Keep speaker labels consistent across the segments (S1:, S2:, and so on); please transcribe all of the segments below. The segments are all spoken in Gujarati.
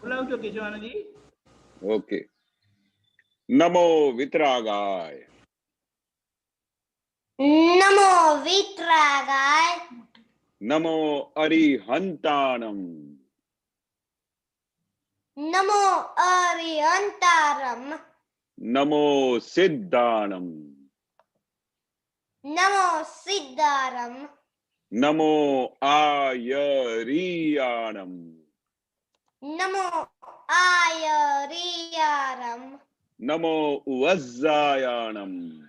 S1: બોલાવજો કેશવાનંદજી.
S2: ઓકે. નમો વિતરાગાય.
S3: નમો વિતરાગાય.
S2: નમો અરિહંતાણમ.
S3: નમો અરિહંતારમ.
S2: નમો સિદ્ધાણમ.
S3: નમો સિદ્ધારમ.
S2: નમો આયરિયાણમ.
S3: નમો આયરિયારમ.
S2: નમો વજ્જાયાણમ.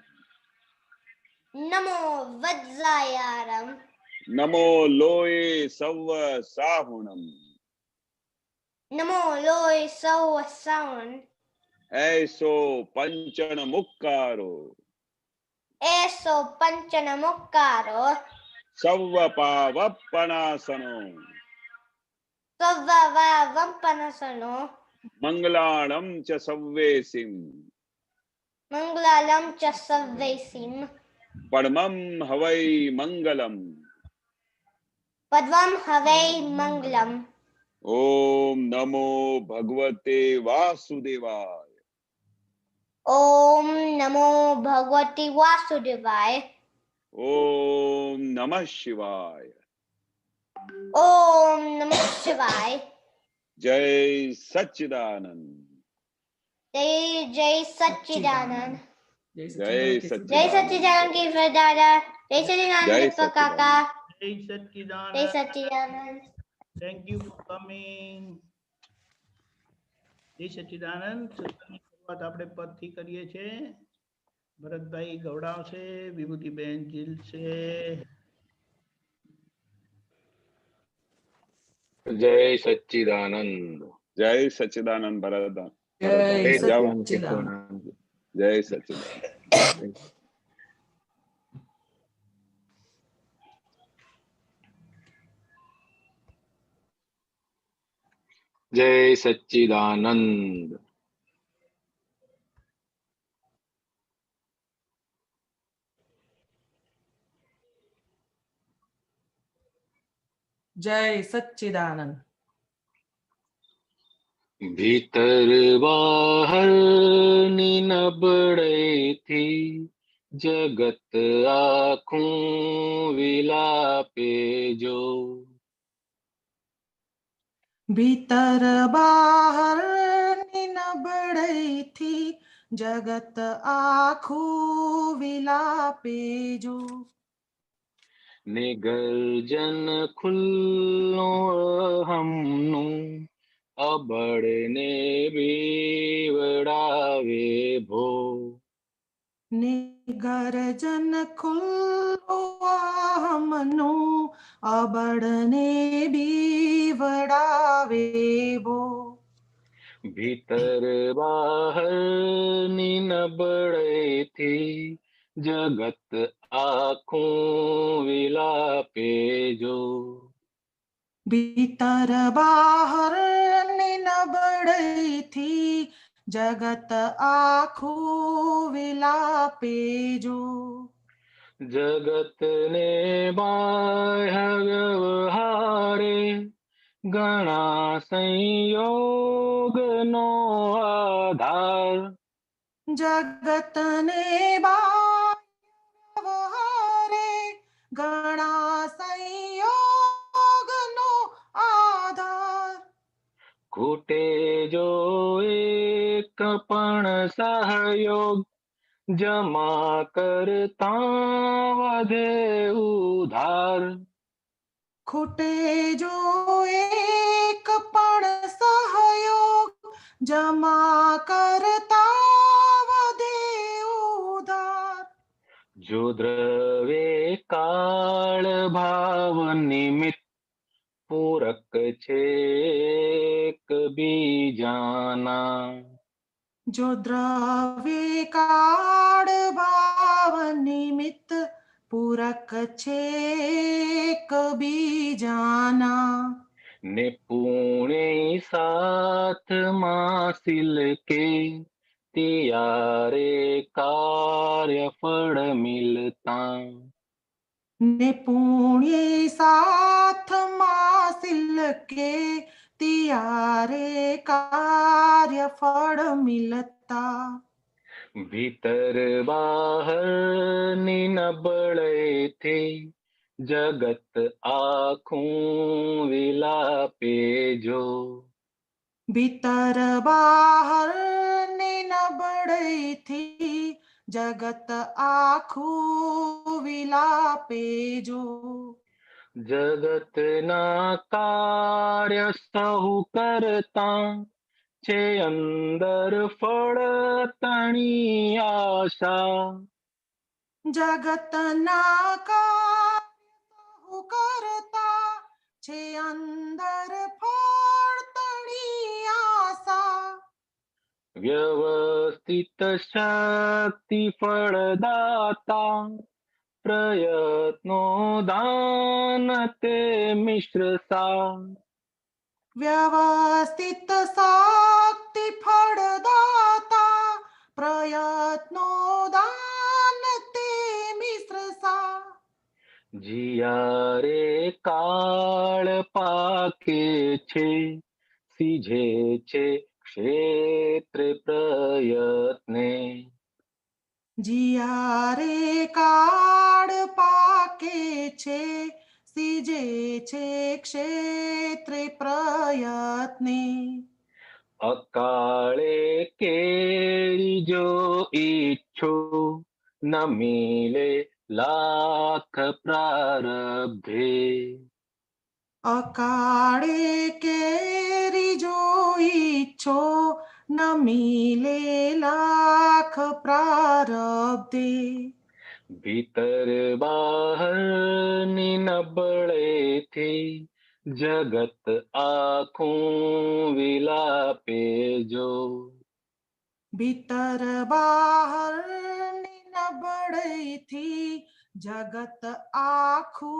S3: નમો વજ્જાયારમ.
S2: નમો લોય સવ સાહુણમ.
S3: નમો લોય સૌ સાવન.
S2: એસો પંચન મુક્કારો.
S3: એસો પંચન મુક્કારો.
S2: સવ પાવપનાસનો.
S3: સવ્વા વંપનસનો.
S2: મંગલાણમ ચ સવ્વેસિમ.
S3: મંગલાલમ ચ સવ્વેસિમ.
S2: પરમમ હવૈ મંગલમ.
S3: પદ્વમ હવૈ મંગલમ.
S2: ઓમ નમો ભગવતે વાસુદેવાય.
S3: ઓમ નમો ભગવતી વાસુદેવાય.
S2: ઓમ નમઃ શિવાય.
S3: ઓમ નમઃ શિવાય.
S2: જય સચ્ચિદાનંદ.
S3: જય સચ્ચિદાનંદ.
S2: જય
S3: જય
S2: સચ્ચિદાનંદ.
S3: સચ્ચિદાનંદ કેશવ દાદા. જય સચ્ચિદાનંદ
S2: જય
S3: દીપક કાકા.
S1: જય
S3: જય
S1: Sachchidanand.
S3: Sachchidanand.
S1: Thank you for coming. જય સચ્ચિદાનંદ. સત્સંગની શરૂઆત આપણે પદથી કરીએ છીએ. ભરતભાઈ ગવડાવશે, વિભૂતિબેન જીલ છે.
S4: જય સચ્ચિદાનંદ.
S2: જય સચ્ચિદાનંદ ભરત.
S5: જય
S2: જાઓ.
S5: સચ્ચિદાનંદ.
S2: જય સચ્ચિદાનંદ.
S4: જય સચ્ચિદાનંદ.
S5: જય સચ્ચિદાનંદ.
S4: ભીતર બહાર ની નબળેથી જગત આખું વિલાપે જો.
S5: ભીતર બહાર ની નબળૈથી જગત આખું વિલાપે જો.
S4: ને ગર્જન ખુલ્લો હમનું અબળ ને બીવડાવે ભો.
S5: ને ગરજન ખુલ્લો હમનું અબળને બીવડાવે બો.
S4: ભીતર બહાર ની નબળેથી જગત આખું વિલાપે જો.
S5: ભીતર બહાર ની નબળૈથી જગત આખું વિલાપે જો.
S4: જગત ને બાહ્ય વ્યવહારે ઘણા સંયોગ નો આધાર.
S5: જગતને બાહ્ય ઘણા સંયોગનો આધાર.
S4: ખૂટે જો એક પણ સહયોગ જમા કરતા વધે ઉધાર.
S5: ખૂટે જો એક પણ સહયોગ જમા કરતા વધે ઉધાર.
S4: જો દ્રવે કાળ ભાવ નિમિત્ત પૂરક છે એકબીજાના.
S5: જો દ્રવ્ય કાળ ભાવ નિમિત્ત પૂરક છે એકબીજાના.
S4: ને પુણે સાથમાં સિલકે તિયારે કાર્ય ફળ મિલતા.
S5: ને પુણ્ય સાથમાં સિલકે તિયા जियारे कार्य फल मिलता
S4: ભીતર બહારની નબળેથી જગત આખું વિલાપે જો
S5: भीतर बाहर ने नबड़ई थी जगत आखू विलापे जो
S4: જગતના કાર્ય સહુ કરતા છે અંદર ફળ તણી આશા
S5: जगत ना कार्य करता छे अंदर फड़तणी आशा
S4: વ્યવસ્થિત શક્તિ ફળદાતા પ્રયત્નો દાન તે મિશ્ર સા
S5: व्यवस्थित शक्ति फळदाता प्रयत्नो दान ते मिश्र सा
S4: જીયારે કાળ પાકે છે સીજે છે ક્ષેત્ર પ્રયત્ને
S5: जियारे काळ पाके छे सीजे छे क्षेत्रे प्रयत्ने
S4: અકાળે કેરી જો ઈચ્છો ન મિલે લાખ પ્રારબ્ધે
S5: अकाळे केरी जो इच्छो न मिले लाख प्रारब्धे
S4: ભીતર બહારની નબળેથી જગત આખું વિલાપે જો
S5: भीतर बाहर नबड़ई थी जगत आखू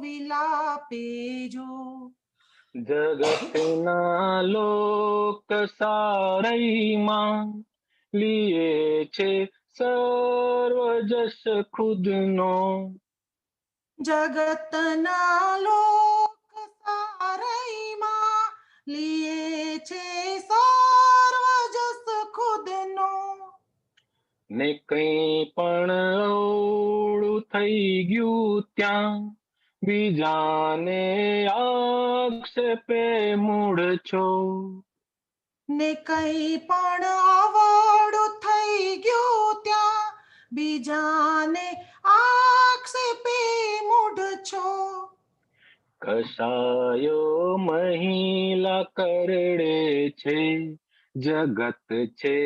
S5: विलापे जो
S4: જગતના લોક સારઈમાં લીએ છે સર્વ જસ ખુદનો
S5: जगत ना लोक सारई मा लिए छे सर्व जस खुद नो
S4: ને કઈ પણ અવળું થઈ ગયું ત્યાં બીજાને આક્ષેપે મૂળ છો
S5: ने कई पण आवड़ू थई गयो त्या बीजाने आक्षेपे मूढ़ छो
S4: કસાયો મહિલા કરડે છે જગત છે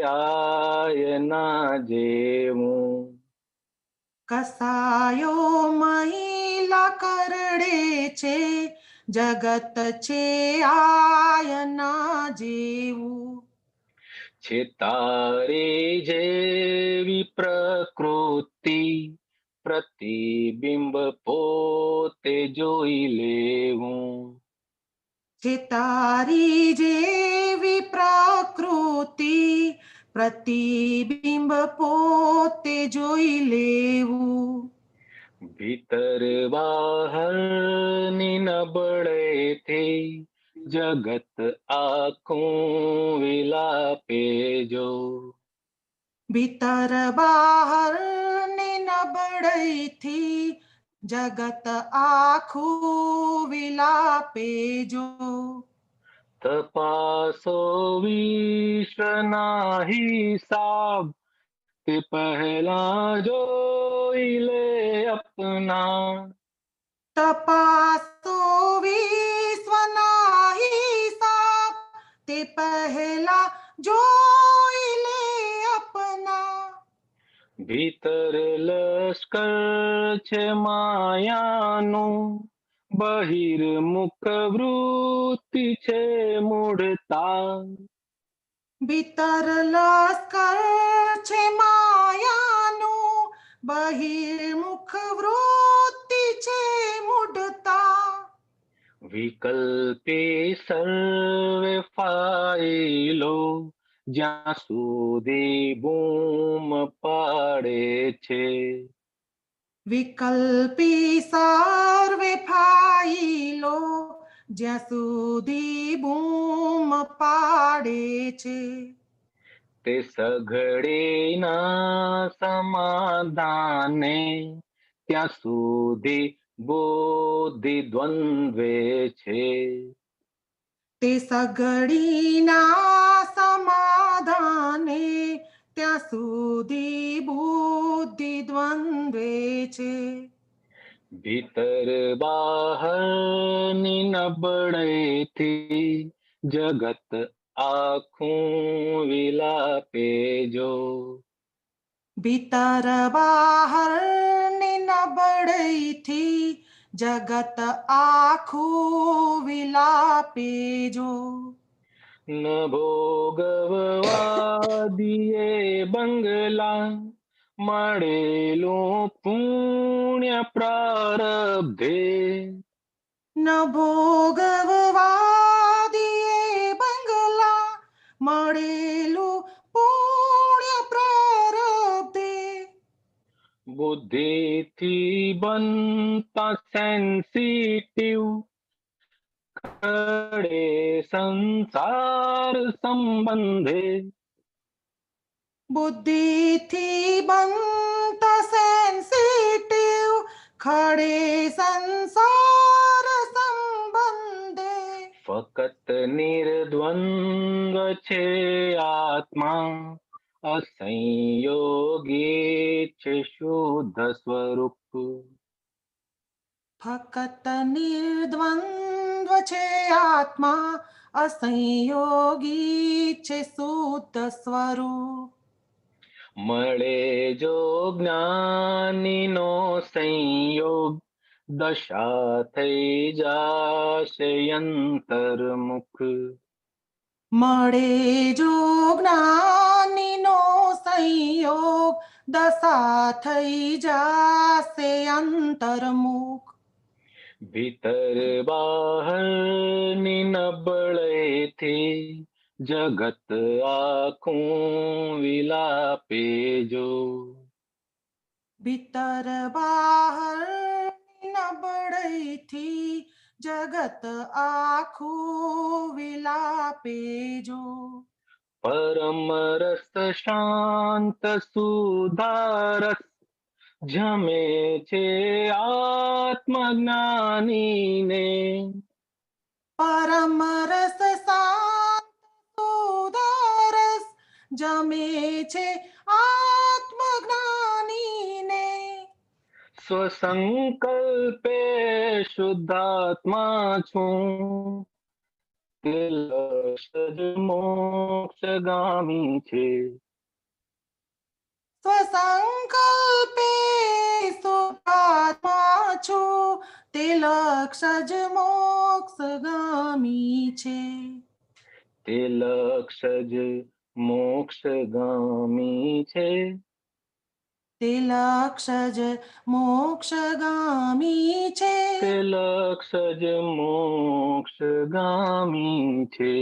S4: આયના જેવું
S5: कसायो महिला करड़े छे जगत छे आयना जेवू
S4: છે તારી જેવી પ્રકૃતિ પ્રતિબિંબ પોતે જોઈ લેવું
S5: छे तारी जेवी प्रकृति प्रतिबिंब पोते जोई लेवू
S4: ભીતર બહારની નબળેથી જગત આખું વિલાપે જો
S5: भीतर बाहर ने नबड़ई थी जगत आखू विलापे जो
S4: તપાસો વિશ્વના હિસાબ તે પહેલા જોઈ લે અપના
S5: तपासो विश्वना हिसाब ते पहला जोई ले अपना
S4: ભીતર લશ્કર છે માયાનું બહિર્મુખ વૃત્તિ છે મૂળતા
S5: भीतर लश्कर छे मायानु बहिर्मुख वृत्ति छे मूढ़ता
S4: વિકલ્પે સર્વે ફાઇલો જ્યાં સુધી બૂમ પાડે છે
S5: विकल्पी सर्वे फाइलो જ્યાં સુધી બૂમ પાડે છે
S4: તે સઘળીના સમાધાને ત્યાં સુધી બુદ્ધિ દ્વંદ્વે છે
S5: તે સઘળીના સમાધાને ત્યાં સુધી બુદ્ધિ દ્વંદ્વે છે
S4: ભીતર બહારની નબળાઈથી જગત આખું વિલાપે જો
S5: ભીતર બહારની નબળાઈથી જગત આખું વિલાપે જો
S4: ન ભોગવવાદીએ બંગલા મળેલું પુણ્ય પ્રારબ્ધે
S5: ન ભોગવવાદીએ બંગલા મળેલું પુણ્ય પ્રારબ્ધે
S4: બુદ્ધિથી બનતા સેન્સિટિવ ખડે સંસાર સંબંધે
S5: બુદ્ધિથી બનતા સેન્સિટિવ ખડે સંસાર સંબંધે
S4: ફકત નિર્દ્વંદ્વ છે આત્મા અસંયોગી છે શુદ્ધ સ્વરૂપ
S5: ફકત નિર્દ્વંદ્વ છે આત્મા અસંયોગી છે શુદ્ધ સ્વરૂપ
S4: મળે જો જ્ઞાનીનો સંયોગ દશા થઈ જાશે અંતર્મુખ
S5: મળે જો જ્ઞાનીનો સંયોગ દશા થઈ જાશે અંતર્મુખ
S4: ભીતર બહારની નબળાઈથી જગત આખું વિલાપે જો
S5: ભીતર બહારની નબળાઈથી જગત આખું વિલાપે જો
S4: પરમ રસ શાંત સુધારસ જમે છે આત્મજ્ઞાનીને
S5: પરમ રસ શાંત સુધારસ જમે છે આત્મજ્ઞાનીને
S4: સ્વસંકલ્પે શુદ્ધાત્મા છું તે લક્ષ મોક્ષગામી છે
S5: સ્વસંકલ્પે શુદ્ધાત્મા છું તે લક્ષ જ મોક્ષગામી છે
S4: તે લક્ષ જ મોક્ષગામી છે
S5: તે લક્ષ જ મોક્ષગામી છે
S4: તે લક્ષ જ મોક્ષગામી છે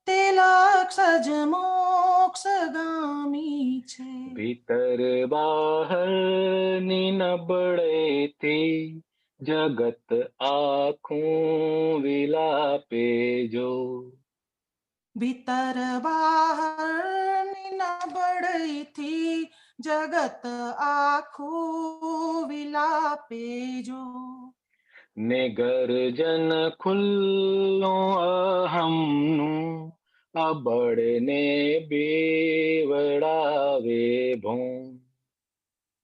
S5: તે લક્ષ જ મોક્ષગામી છે
S4: ભીતર બહારની નબળાઈથી જગત આખું વિલાપે જો
S5: ભીતર બહારની નબળાઈથી જગત આખું વિલાપે જો
S4: ને ગર્જન ખુલ્લો અહમનું અબળને બેવડાવે ભોં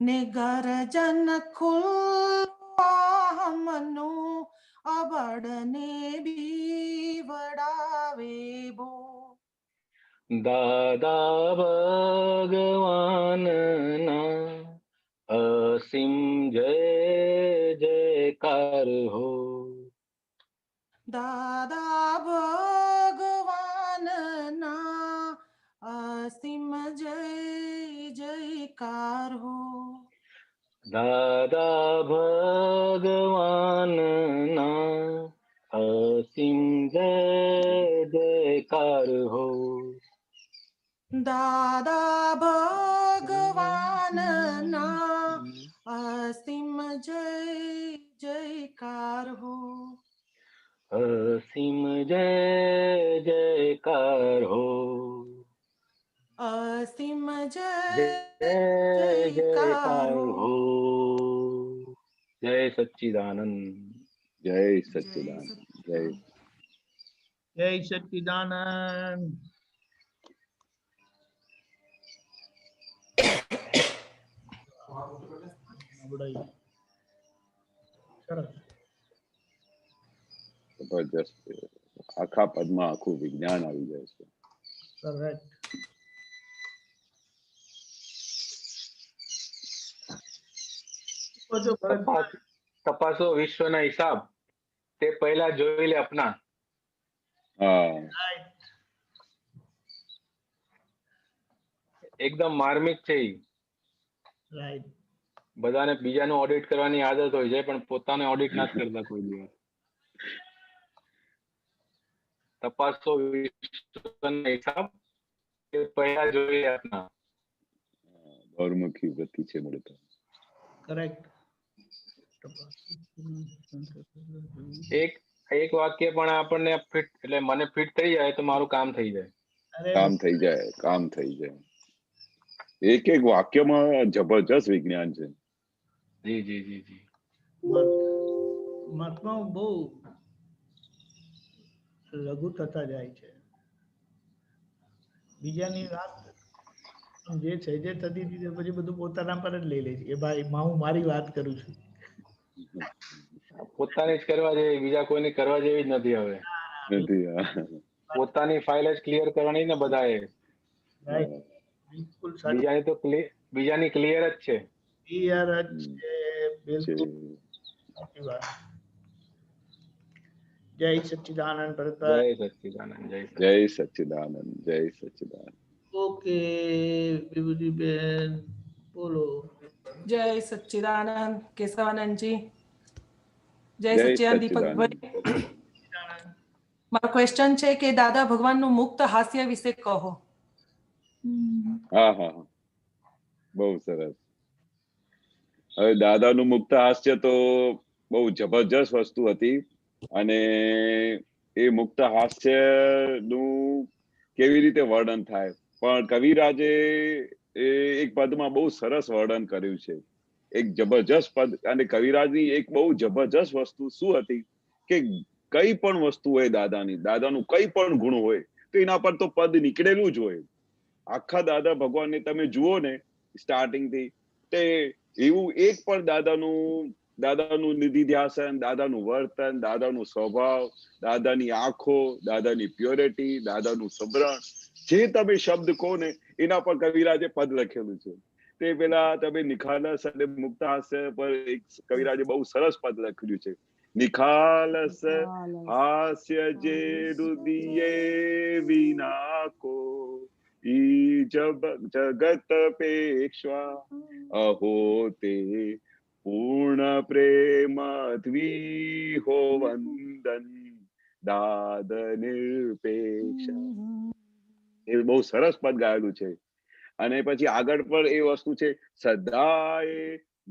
S5: ને ગર્જન ખુલ્લાહમનું અબળને બીવડાવે બો
S4: દાદા ભગવાનના અસીમ જય જયકાર હો
S5: દાદા ભગવાનના અસીમ જય જયકાર હો
S4: દાદા ભગવાનના અસીમ જય જયકાર હો
S5: દાદા ભગવાનના અસીમ જય जयकार हो
S4: असीम जय जयकार हो
S5: असीम
S4: जय
S5: जय
S4: जयकार
S5: जयकार
S4: हो
S5: हो
S4: जय सच्चिदानंद
S2: જય
S5: जय
S2: સચ્ચિદાનંદ. જય
S1: જય સચ્ચિદાનંદ. નબળાઈ. સરસ.
S2: જબરજસ્ત. આખા પદમાં આખું વિજ્ઞાન આવી જાય છે.
S1: કરેક્ટ. બધું ભરતભાઈ.
S4: તપાસો વિશ્વના હિસાબ તે પહેલા જોઈ લે અપના.
S2: હા,
S1: Right.
S4: એકદમ માર્મિક છે ઈ.
S1: Right.
S4: બધાને બીજાનું ઓડિટ કરવાની આદત હોય છે પણ પોતાને ઓડિટ નથી કરતા કોઈ દિવસ. તપાસો વિશ્વના હિસાબ તે પહેલા જોઈ લે અપના.
S2: ગૌરમુખી વૃત્તિ છે મળતા.
S1: Correct.
S4: એક વાક્ય પણ આપણને ફિટ એટલે મને ફિટ થઈ જાય તો મારું કામ થઈ જાય.
S1: અરે
S2: કામ થઈ જાય, કામ થઈ જાય. એક એક વાક્યમાં જબરજસ્ત વિજ્ઞાન છે.
S4: જી જી જી જી.
S1: મહાત્માઓ બહુ લઘુ થતા જાય છે. બીજાની વાત જે છે જે થતી હતી તે પછી બધું પોતાના પર જ લઈ લે છે કે ભાઈ હું મારી વાત કરું છું.
S4: પોતાની જ કરવા જેવી બીજા કોઈની કરવા જેવી જ નથી હવે.
S2: નથી. હા.
S4: પોતાની ફાઇલ જ ક્લિયર કરવાની ને બધાએ.
S1: Right. બિલકુલ સાચું.
S4: બીજાની તો બીજાની ક્લિયર જ છે.
S1: યાર જ છે.
S2: છે.
S1: બિલકુલ સાચી વાત. જય સચ્ચિદાનંદ ભરતભાઈ.
S4: જય સચ્ચિદાનંદ જય
S2: જય સચ્ચિદાનંદ. જય સચ્ચિદાનંદ.
S1: ઓકે વિભૂતિબેન બોલો.
S5: जय सच्चिदानंद केशवानंद जी जय
S2: જય
S5: सच्चिदानंद दीपक
S2: સચ્ચિદાનંદ.
S5: भाई મારો ક્વેશ્ચન છે કે દાદા ભગવાનનું મુક્ત હાસ્ય વિશે કહો.
S2: હા હા હા. બહુ સરસ. હવે દાદાનું મુક્ત હાસ્ય તો બહુ જબરજસ્ત વસ્તુ હતી અને એ મુક્ત હાસ્ય નું કેવી રીતે વર્ણન થાય પણ કવિરાજે એક પદમાં બહુ સરસ વર્ણન કર્યું છે. એક જબરજસ્ત પદ અને કવિરાજની એક બહુ જબરજસ્ત વસ્તુ શું હતી કે કઈ પણ વસ્તુ હોય દાદાનું કઈ પણ ગુણ હોય તો એના પર તો પદ નીકળેલું જ હોય. આખા દાદા ભગવાનને તમે જુઓ ને સ્ટાર્ટિંગ થી તે એવું એક પણ દાદાનું નિધિધ્યાસન, દાદાનું વર્તન, દાદાનું સ્વભાવ, દાદાની આંખો, દાદાની પ્યોરિટી, દાદાનું સમરણ, જે તમે શબ્દ કહો ને એના પર કવિરાજે પદ લખેલું છે. તે પેલા તમે નિખાલસ અને મુક્ત હાસ્ય પર એક કવિરાજે બહુ સરસ પદ લખ્યું છે. નિખાલસ હાસ્ય જે રુદિયે વિનાકો ઈ જગત પેક્ષા અહો તે પૂર્ણ પ્રેમ દ્વિહો વંદન દાદ નિરપેક્ષા. એ બહુ સરસ પદ ગાયેલું છે. અને પછી આગળ પણ એ વસ્તુ છે સદાય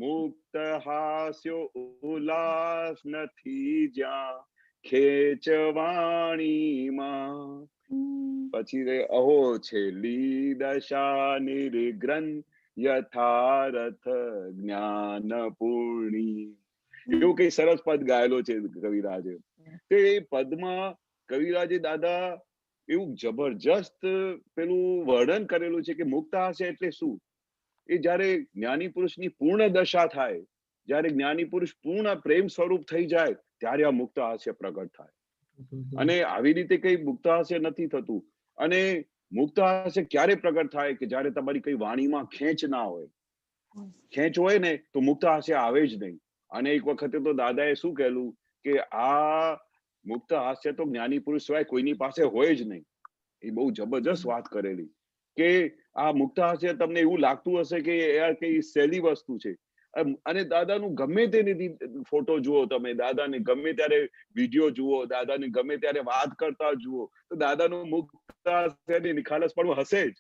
S2: મુક્ત હાસ્યો ઉલ્લાસ નથી જ્યાં ખેચવાણીમાં. પછી અહો છેલ્લી દશા નિર્ગ્રંથ યથારથ જ્ઞાન પૂર્ણી. એવું કઈ સરસ પદ ગાયેલો છે કવિરાજે. તે પદમાં કવિરાજે દાદા એવું જબરજસ્ત પેલું વર્ણન કરેલું છે કે મુક્ત હાસ્ય એટલે શું. એ જયારે જ્ઞાની પુરુષની પૂર્ણ દશા થાય, જયારે જ્ઞાની પુરુષ પૂર્ણ પ્રેમ સ્વરૂપ થઈ જાય ત્યારે આ મુક્ત હાસ્ય પ્રગટ થાય. અને આવી રીતે કઈ મુક્ત હાસ્ય નથી થતું. અને મુક્ત હાસ્ય ક્યારે પ્રગટ થાય કે જયારે તમારી કઈ વાણીમાં ખેંચ ના હોય. ખેંચ હોય ને તો મુક્ત હાસ્ય આવે જ નહીં. અને એક વખતે તો દાદાએ શું કહેલું કે આ મુક્ત હાસ્ય તો જ્ઞાની પુરુષ સિવાય કોઈની પાસે હોય જ નહીં. એ બહુ જબરજસ્ત વાત કરેલી કે આ મુક્ત હાસ્ય તમને એવું લાગતું હશે કે યાર કઈ સહેલી વસ્તુ છે. અને દાદાનું ગમે તેની ફોટો જુઓ, તમે દાદાને ગમે ત્યારે વિડીયો જુઓ, દાદાને ગમે ત્યારે વાત કરતા જુઓ, તો દાદાનું મુક્ત હાસ્ય નિખાલસ પણ હશે જ.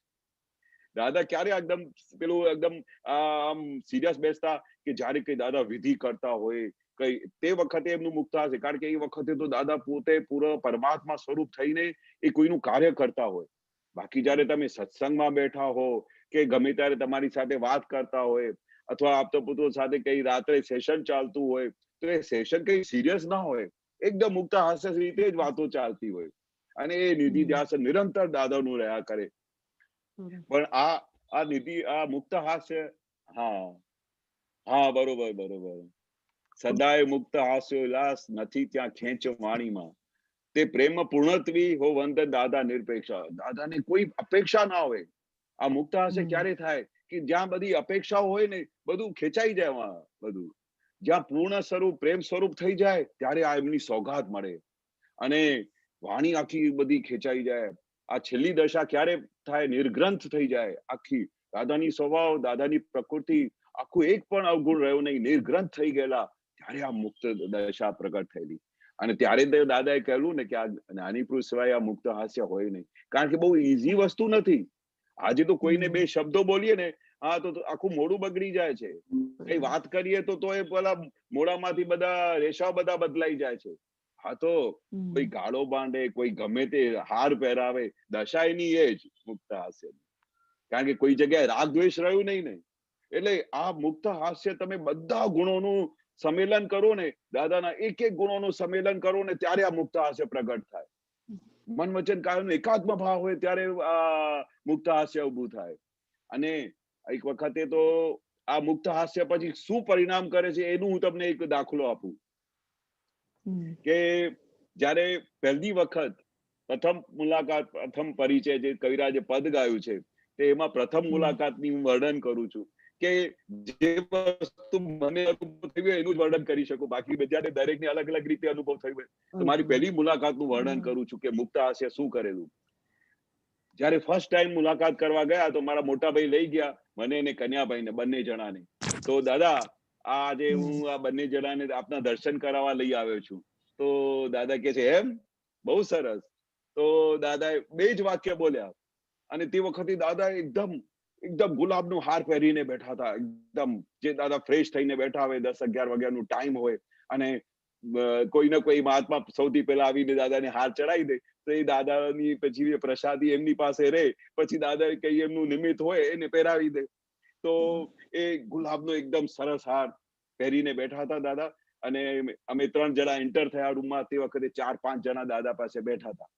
S2: દાદા ક્યારે એકદમ સિરિયસ બેસતા કે જયારે કઈ દાદા વિધિ કરતા હોય, કઈ તે વખતે એમનું મુક્ત હાસ્ય, કારણ કે એ વખતે તો દાદા પોતે પૂરો પરમાત્મા સ્વરૂપ થઈને એ કોઈનું કાર્ય કરતા હોય. બાકી જયારે તમે સત્સંગમાં બેઠા હો કે ગમે ત્યારે તમારી સાથે વાત કરતા હોય અથવા આપતો પુત્રો સાથે કઈ રાત્રે સેશન ચાલતું હોય તો એ સેશન કઈ સિરિયસ ના હોય, એકદમ મુક્ત હાસ્ય રીતે જ વાતો ચાલતી હોય અને એ નિધિ ધ્યાસ નિરંતર દાદાનું રહ્યા કરે. પણ આ નિધિ આ મુક્ત હાસ્ય, હા બરોબર, સદાય મુક્ત હાસ્ય ઉલ્લાસ નથી ત્યાં ખેંચ વાણીમાં, તે પ્રેમ પૂર્ણત્વી હો વંદ દાદા નિરપેક્ષા. દાદાને કોઈ અપેક્ષા ના હોય. આ મુક્ત હાસ્ય ક્યારે થાય કે જ્યાં બધી અપેક્ષાઓ હોય ને બધું ખેંચાઈ જાય. બધું જ્યાં પૂર્ણ સ્વરૂપ પ્રેમ સ્વરૂપ થઈ જાય ત્યારે આ એમની સૌગાત મળે અને વાણી આખી બધી ખેંચાઈ જાય. આ છેલ્લી દશા ક્યારે થાય? નિર્ગ્રંથ થઈ જાય આખી. દાદાની સ્વભાવ, દાદાની પ્રકૃતિ આખું એક પણ અવગુણ રહ્યો નહીં, નિર્ગ્રંથ થઈ ગયેલા ત્યારે આ મુક્ત દશા પ્રગટ થયેલી. અને ત્યારે દાદાએ કહેલું ને કે આ જ્ઞાની પુરુષ સિવાય આ મુક્ત હાસ્ય હોય નહીં, કારણ કે બહુ ઈઝી વસ્તુ નથી. આજે તો કોઈને બે શબ્દો બોલીએ ને તો આખું મોઢું બગડી જાય છે. કઈ વાત કરીએ તો એ પેલા મોઢામાંથી બધા રેશા બધા બદલાઈ જાય છે. હા તો કોઈ ગાળો બાંધે, કોઈ ગમે તે હાર પહેરાવે, દશા એની એ જ મુક્ત હાસ્ય. કારણ કે કોઈ જગ્યાએ રાગ દ્વેષ રહ્યું નહીં ને. એટલે આ મુક્ત હાસ્ય તમે બધા ગુણોનું સંમેલન કરો ને, દાદાના એક એક ગુણોનું સંમેલન કરો ને ત્યારે આ મુક્ત હાસ્ય પ્રગટ થાય. મન વચન કાયાનો એકાત્મ ભાવ હોય ત્યારે આ મુક્ત હાસ્ય ઉભું થાય. અને એક વખતે તો આ મુક્ત હાસ્ય પછી શું પરિણામ કરે છે એનું હું તમને એક દાખલો આપું કે જયારે પહેલી વખત પ્રથમ મુલાકાત, પ્રથમ પરિચય જે કવિરાજે પદ ગાયું છે તે એમાં પ્રથમ મુલાકાતની હું વર્ણન કરું છું કે જે વસ્તુ મને અનુભવ થયું એનું જ વર્ણન કરી શકું, બાકી બીજાને દરેકને અલગ અલગ રીતે અનુભવ થયું હોય. તો મારી પહેલી મુલાકાતનું વર્ણન કરું છું કે મુક્ત હાસ્ય શું કરેલું. જયારે ફર્સ્ટ ટાઈમ મુલાકાત કરવા ગયા તો મારા મોટા ભાઈ લઈ ગયા મને અને કન્યાભાઈને, બંને જણાને. તો દાદા આજે હું આ બંને જણાને આપના દર્શન કરાવવા લઈ આવ્યો છું. તો દાદા કે છે એમ, બહુ સરસ. તો દાદાએ બે જ વાક્ય બોલ્યા અને તે વખતે દાદા એકદમ ગુલાબનો હાર પહેરીને બેઠા હતા. એકદમ જે દાદા ફ્રેશ થઈને બેઠા હોય, 10-11 વાગ્યાનું ટાઈમ હોય અને કોઈ ને કોઈ મહાત્મા સૌથી પહેલા આવીને દાદાને હાર ચડાવી દે તો એ દાદાની પછી પ્રસાદી એમની પાસે રહે, પછી દાદા કઈ એમનું નિમિત્ત હોય એને પહેરાવી દે. તો એ ગુલાબનો એકદમ સરસ હાર પહેરીને બેઠા હતા દાદા. અને અમે 3 જણા એન્ટર થયા રૂમમાં. તે વખતે 4-5 જણા દાદા પાસે બેઠા હતા.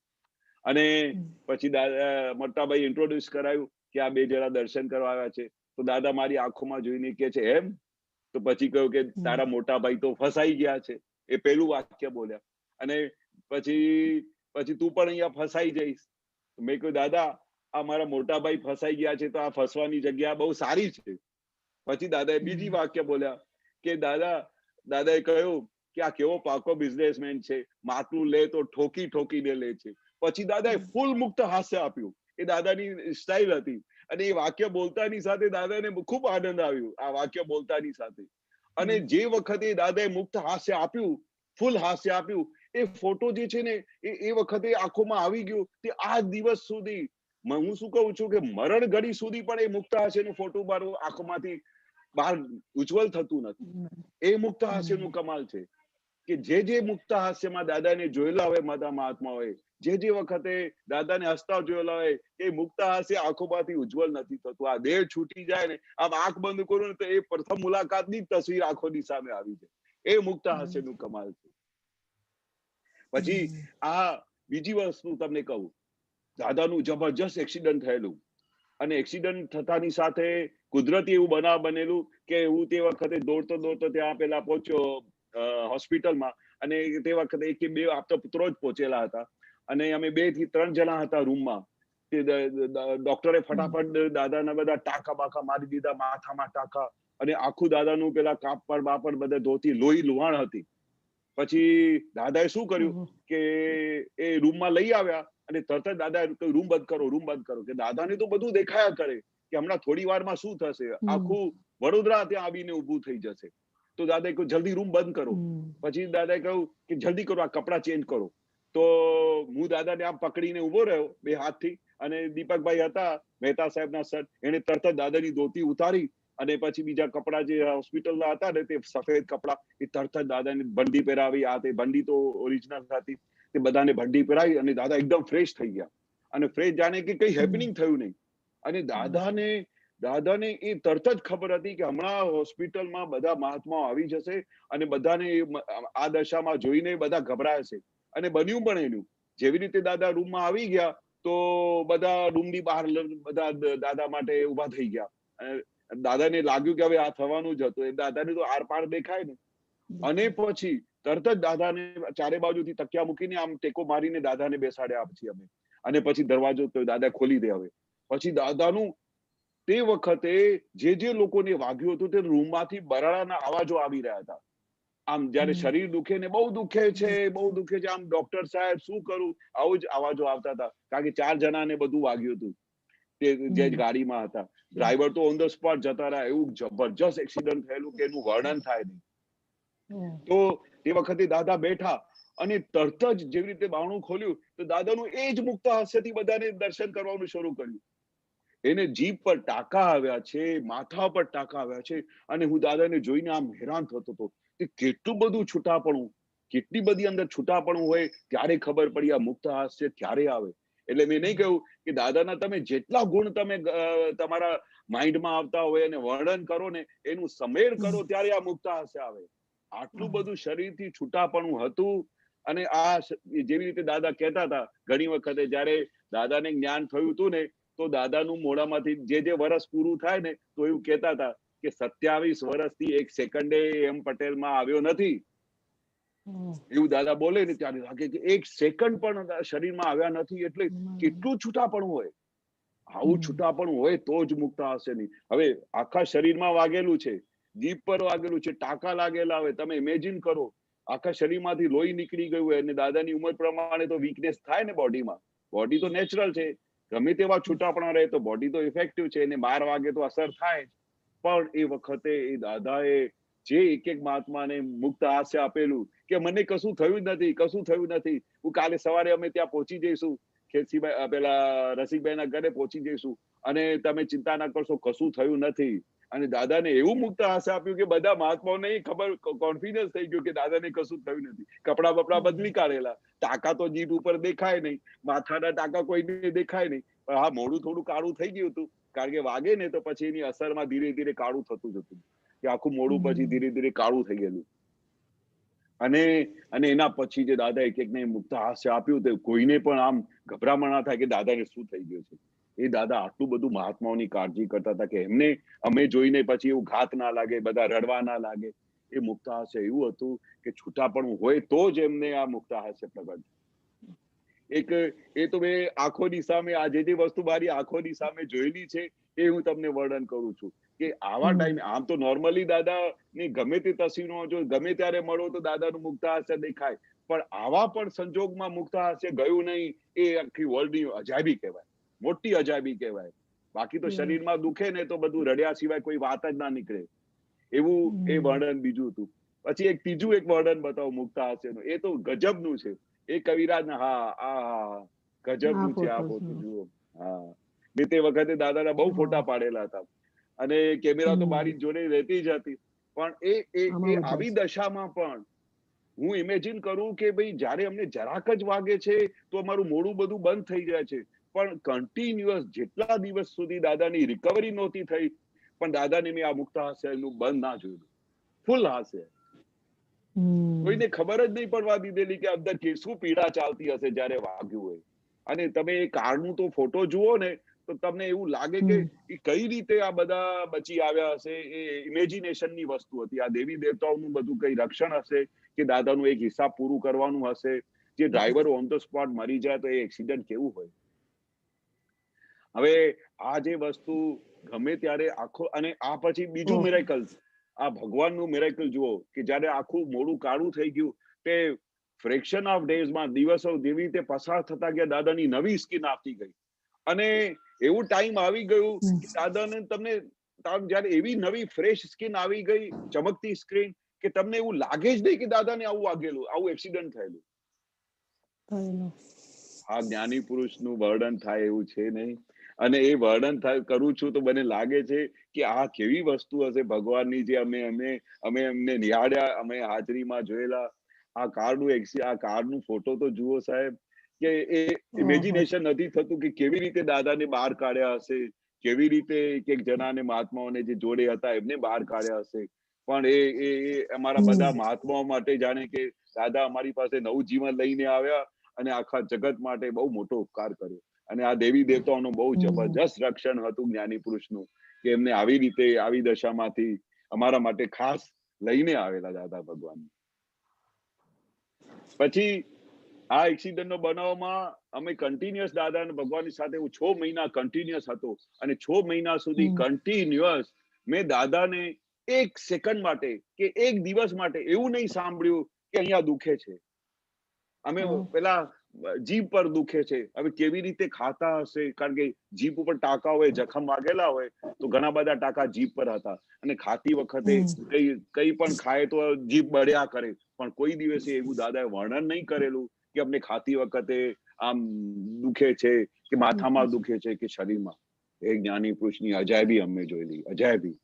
S2: અને પછી દાદા મોટાભાઈ ઇન્ટ્રોડ્યુસ કરાયું કે આ 2 જણા દર્શન કરવા આવ્યા છે. તો દાદા મારી આંખોમાં જોઈને કે છે એમ. તો પછી કહ્યું કે તારા મોટા ભાઈ તો ફસાઈ ગયા છે. એ પેલું વાક્ય બોલ્યા. અને પછી તું પણ અહીંયા ફસાઈ જઈશ. મેં કહ્યું દાદા આ મારા મોટા ભાઈ ફસાઈ ગયા છે તો આ ફસવાની જગ્યા બહુ સારી છે. પછી દાદાએ બીજી વાક્ય બોલ્યા કે દાદાએ કહ્યું કે આ કેવો પાકો બિઝનેસમેન છે, માટલું લે તો ઠોકી ઠોકીને લે છે. પછી દાદાએ ફૂલ મુક્ત હાસ્ય આપ્યું. એ દાદાની સ્ટાઇલ હતી. અને એ વાક્ય બોલતાની સાથે દાદાને ખૂબ આનંદ આવ્યો આ વાક્ય બોલતાની સાથે. અને જે વખતે દાદાએ મુક્ત હાસ્ય આપ્યું, ફૂલ હાસ્ય આપ્યું, એ ફોટો જે છે ને એ વખતે આંખોમાં આવી ગયું. તે આ દિવસ સુધી હું શું કહું છું કે મરણ ઘડી સુધી પણ એ મુક્ત હાસ્યનું ફોટો મારું આંખોમાંથી બહાર ઉજ્જવલ થતું નથી. એ મુક્ત હાસ્યનું કમાલ છે કે જે મુક્ત હાસ્યમાં દાદાને જોયેલા હોય માતા મહાત્માઓએ, જે વખતે દાદાને હસતા જોયેલા હોય, એ મુક્ત હાસ્ય આંખોમાંથી ઉજ્જવલ નથી થતું. આ દેહ છૂટી જાય ને આમ આંખ બંધ કરું ને તો એ પ્રથમ મુલાકાતની તસવીર આંખોની સામે આવી જાય. એ મુક્ત હાસ્યનું કમાલ છે. પછી આ બીજી વસ્તુ તમને કહું, દાદાનું જબરજસ્ત એક્સિડન્ટ થયેલું અને એક્સિડન્ટ થતાની સાથે કુદરતી એવું બનાવ બનેલું કે હું તે વખતે દોડતો ત્યાં પેલા પહોંચ્યો હોસ્પિટલમાં. અને તે વખતે 1 કે 2 આપતા પુત્રો જ પહોંચેલા હતા અને અમે 2 થી 3 જણા હતા રૂમમાં. ડોક્ટરે ફટાફટ દાદાના બધા ટાંકા બાકા મારી દીધા, માથામાં ટાંકા, અને આખું દાદાનું પેલા કાપડ બાપડ બધા ધોતી લોહી લુહાણ હતી. પછી દાદાએ શું કર્યું કે એ રૂમમાં લઈ આવ્યા અને તરત જ દાદાએ રૂમ બંધ કરો કે દાદાને તો બધું દેખાયા કરે કે હમણાં થોડી વારમાં શું થશે, આખું વડોદરા ત્યાં આવીને ઊભું થઈ જશે. તો દાદાએ કહ્યું જલ્દી રૂમ બંધ કરો. પછી દાદાએ કહ્યું કે જલ્દી કરો, આ કપડા ચેન્જ કરો. તો હું દાદાને આમ પકડીને ઉભો રહ્યો 2 હાથથી, અને દીપકભાઈ હતા મહેતા સાહેબના સર, એને તરત જ દાદાની ધોતી ઉતારી અને પછી બીજા કપડા જે હોસ્પિટલના હતા ને તે સફેદ કપડા, એ તરત જ દાદાને બંડી પહેરાવી. આ તે બંડી તો ઓરિજિનલ હતી, તે બધાને બંડી પહેરાવી અને દાદા એકદમ ફ્રેશ થઈ ગયા અને ફ્રેશ, જાણે કે કઈ હેપનિંગ થયું નહીં. અને દાદાને એ તરત જ ખબર હતી કે હમણાં હોસ્પિટલમાં બધા મહાત્માઓ આવી જશે અને બધાને આ દશામાં જોઈને બધા ગભરાય છે. અને બન્યું પણ એનું. જેવી રીતે દાદા રૂમમાં આવી ગયા તો બધા રૂમની બહાર બધા દાદા માટે ઉભા થઈ ગયા. દાદાને લાગ્યું કે હવે આ થવાનું જ હતું. દાદાને તો આર પાર દેખાય ને. અને પછી તરત જ દાદાને ચારે બાજુથી તકિયા મૂકીને આમ ટેકો મારીને દાદાને બેસાડ્યા પછી અમે. અને પછી દરવાજો તો દાદા ખોલી દે. હવે પછી દાદાનું તે વખતે જે લોકોને વાગ્યું હતું તે રૂમમાંથી બરાડાના અવાજો આવી રહ્યા હતા. આમ જયારે શરીર દુખે ને, બહુ દુખે છે, બહુ દુખે છે, આમ ડોક્ટર સાહેબ શું કરું, આવું જ અવાજો આવતા હતા. કારણ કે 4 જણાને બધું વાગ્યું હતું તે જે ગાડીમાં હતા. ડ્રાઈવર તો ઓન ધ સ્પોટ જતા રહ્યા. એવું જબરજસ્ત એક્સિડન્ટ થયેલું કે એનું વર્ણન થાય નહીં. તો તે વખતે દાદા બેઠા અને તરત જ જેવી રીતે બારણું ખોલ્યું તો દાદાનું એ જ મુક્ત હાસ્યથી બધાને દર્શન કરવાનું શરૂ કર્યું. એને જીભ પર ટાંકા આવ્યા છે, માથા પર ટાંકા આવ્યા છે. અને હું દાદાને જોઈને આમ હેરાન થતો હતો કે કેટલું બધું છૂટાપણું, કેટલી બધી અંદર છૂટાપણું હોય. ત્યારે ખબર પડી આ મુક્ત હાસ્ય ક્યારે આવે. એટલે મેં નહીં કહ્યું કે દાદાના તમે જેટલા ગુણ તમે તમારા માઇન્ડમાં આવતા હોય અને વર્ણન કરો ને, એનું સમેર કરો ત્યારે આ મુક્ત હાસ્ય આવે. આટલું બધું શરીરથી છૂટાપણું હતું. અને આ જેવી રીતે દાદા કહેતા હતા, ઘણી વખતે જયારે દાદાને જ્ઞાન થયું હતું ને, તો દાદાનું મોઢામાંથી જે વર્ષ પૂરું થાય ને તો એવું કહેતા હતા કે 27 વર્ષથી 1 સેકન્ડે એમ પટેલમાં આવ્યો નથી. એવું દાદા બોલે ને ત્યારે લાગે કે 1 સેકન્ડ પણ શરીરમાં આવ્યા નથી. એટલે કેટલું છૂટાપણું હોય. આવું છૂટાપણું હોય તો જ મુક્ત હશે નહીં. હવે આખા શરીરમાં વાગેલું છે, જીભ પર વાગેલું છે, ટાંકા લાગેલા હોય. તમે ઇમેજિન કરો આખા શરીરમાંથી લોહી નીકળી ગયું હોય અને દાદાની ઉંમર પ્રમાણે તો વીકનેસ થાય ને બોડીમાં. બોડી તો નેચરલ છે, ગમે તેવા છૂટાપણા રહે તો બોડી તો ઇફેક્ટિવ છે, એને 12 વાગે તો અસર થાય. પણ એ વખતે એ દાદાએ જે એક મહાત્માને મુક્ત હાસ્ય આપેલું કે મને કશું થયું નથી, કશું થયું નથી, હું કાલે સવારે અમે ત્યાં પહોંચી જઈશું, ખેતસીભાઈ પેલા રસિકભાઈના ઘરે પહોંચી જઈશું અને તમે ચિંતા ના કરશો, કશું થયું નથી. અને દાદાને એવું મુક્ત હાસ્ય આપ્યું કે બધા મહાત્માઓને ખબર, કોન્ફિડન્સ થઈ ગયું કે દાદાને કશું થયું નથી. કપડા બપડા બદલી કાઢેલા, ટાંકા તો જીભ ઉપર દેખાય નહીં, માથાના ટાંકા કોઈને દેખાય નહીં. પણ હા, મોઢું થોડું કાળું થઈ ગયું હતું, કારણ કે વાગે ને તો પછી એની અસરમાં ધીરે ધીરે કાળું થતું જતું, કે આખું મોઢું પછી ધીરે ધીરે કાળું થઈ ગયેલું. અને એના પછી જે દાદા એક એકને મુક્ત હાસ્ય આપ્યું તે કોઈને પણ આમ ગભરામણ ના થાય કે દાદાને શું થઈ ગયું છે. એ દાદા આટલું બધું મહાત્માઓની કાળજી કરતા હતા કે એમને અમે જોઈને પછી એવું ઘાત ના લાગે, બધા રડવા ના લાગે. એ મુક્ત હાસ્ય એવું હતું કે છૂટાપણું હોય તો જ એમને આ મુક્ત હાસ્ય પ્રગટ. એ તો મેં આંખોની સામે આ જે વસ્તુ મારી આંખોની સામે જોયેલી છે એ હું તમને વર્ણન કરું છું કે આવા ટાઈમે આમ તો નોર્મલી દાદાની ગમે તે તસવીરો જો ગમે ત્યારે મળો તો દાદાનું મુક્ત હાસ્ય દેખાય, પણ આવા પણ સંજોગમાં મુક્ત હાસ્ય ગયું નહીં એ આખી વર્લ્ડની અજાયબી કહેવાય, મોટી અજાયબી કહેવાય. બાકી તો શરીરમાં દુખે ને તો બધું રડ્યા સિવાય કોઈ વાત જ ના નીકળે. એવું એ વર્ણન બીજું હતું. પછી એક ત્રીજું એક વર્ણન બતાવું મુક્ત હાસ્યનું, એ તો ગજબનું છે. એ કવિરાજ ગજબનું છે આ ફોટો જુઓ. હા, મેં તે વખતે દાદાના બહુ ફોટા પાડેલા હતા અને કેમેરા તો મારી જોડે રહેતી જ હતી. પણ એ આવી દશામાં પણ હું ઇમેજિન કરું કે ભાઈ જયારે અમને જરાક જ વાગે છે તો અમારું મોઢું બધું બંધ થઈ જાય છે, પણ કન્ટિન્યુઅસ જેટલા દિવસ સુધી દાદાની રિકવરી નહોતી થઈ પણ દાદાને મેં આ મુક્ત હાસ્યનું બંધ ના જોયું, ફૂલ હાસ્ય. કોઈને ખબર જ નહીં પડવા દીધેલી કે અંદર શું પીડા ચાલતી હશે જયારે વાગ્યું હોય. અને તમે એ કાળનું તો ફોટો જુઓ ને તો તમને એવું લાગે કે કઈ રીતે આ બધા બચી આવ્યા હશે. એ ઇમેજિનેશનની વસ્તુ હતી. આ દેવી દેવતાઓનું બધું કઈ રક્ષણ હશે કે દાદાનું એક હિસાબ પૂરું કરવાનું હશે. જે ડ્રાઈવર ઓન ધ સ્પોટ મરી જાય તો એ એક્સિડન્ટ કેવું હોય. હવે આ જે વસ્તુ ગમે ત્યારે આખો, અને આ પછી બીજું મિરેકલ, આ ભગવાનનું મિરેકલ જુઓ કે જયારે આખું મોડું કાળું થઈ ગયું તે ફ્રેક્શન ઓફ ડેઝમાં, દિવસો જેવી રીતે પસાર થતા ગયા દાદાની નવી સ્કિન આપતી ગઈ. અને એવું ટાઈમ આવી ગયું કે દાદાને તમને જયારે એવી નવી ફ્રેશ સ્કિન આવી ગઈ, ચમકતી સ્ક્રીન, કે તમને એવું લાગે જ નહીં કે દાદાને આવું વાગેલું, આવું એક્સિડન્ટ થયેલું. આ જ્ઞાની પુરુષનું વર્ણન થાય એવું છે નહીં. અને એ વર્ણન કરું છું તો મને લાગે છે કે આ કેવી વસ્તુ હશે ભગવાનની, જે અમે એમને નિહાળ્યા, અમે હાજરીમાં જોયેલા. આ કાર્ડનું ફોટો તો જુઓ સાહેબ, કે એ ઇમેજિનેશન નથી થતું કે કેવી રીતે દાદાને બહાર કાઢ્યા હશે, કેવી રીતે એક જણાને મહાત્માઓને જે જોડે હતા એમને બહાર કાઢ્યા હશે. પણ એ અમારા બધા મહાત્માઓ માટે જાણે કે દાદા અમારી પાસે નવું જીવન લઈને આવ્યા અને આખા જગત માટે બહુ મોટો ઉપકાર કર્યો. અને આ દેવી દેવતાઓનું બહુ જબરજસ્ત રક્ષણ હતું જ્ઞાની પુરુષનું, કે એમને આવી રીતે આવી દશામાંથી અમારા માટે ખાસ લઈને આવેલા દાદા ભગવાન. પછી આ એક્સિડન્ટનો બનાવમાં અમે કન્ટિન્યુઅસ દાદા અને ભગવાનની સાથે હું 6 મહિના કન્ટિન્યુઅસ હતો, અને 6 મહિના સુધી કન્ટિન્યુઅસ મેં દાદાને એક સેકન્ડ માટે કે એક દિવસ માટે એવું નહીં સાંભળ્યું કે અહીંયા દુખે છે. અમે પેલા જીભ પર દુખે છે, હવે કેવી રીતે ખાતા હશે, કારણ કે જીભ ઉપર ટાંકા હોય, જખમ વાગેલા હોય તો ઘણા બધા ટાંકા જીભ પર હતા, અને ખાતી વખતે કઈ પણ ખાય તો જીભ બળ્યા કરે, પણ કોઈ દિવસે એવું દાદાએ વર્ણન નહીં કરેલું કે અમને ખાતી વખતે આમ દુખે છે કે માથામાં દુખે છે કે શરીરમાં. એ જ્ઞાની પુરુષની અજાયબી અમે જોયેલી, અજાયબી.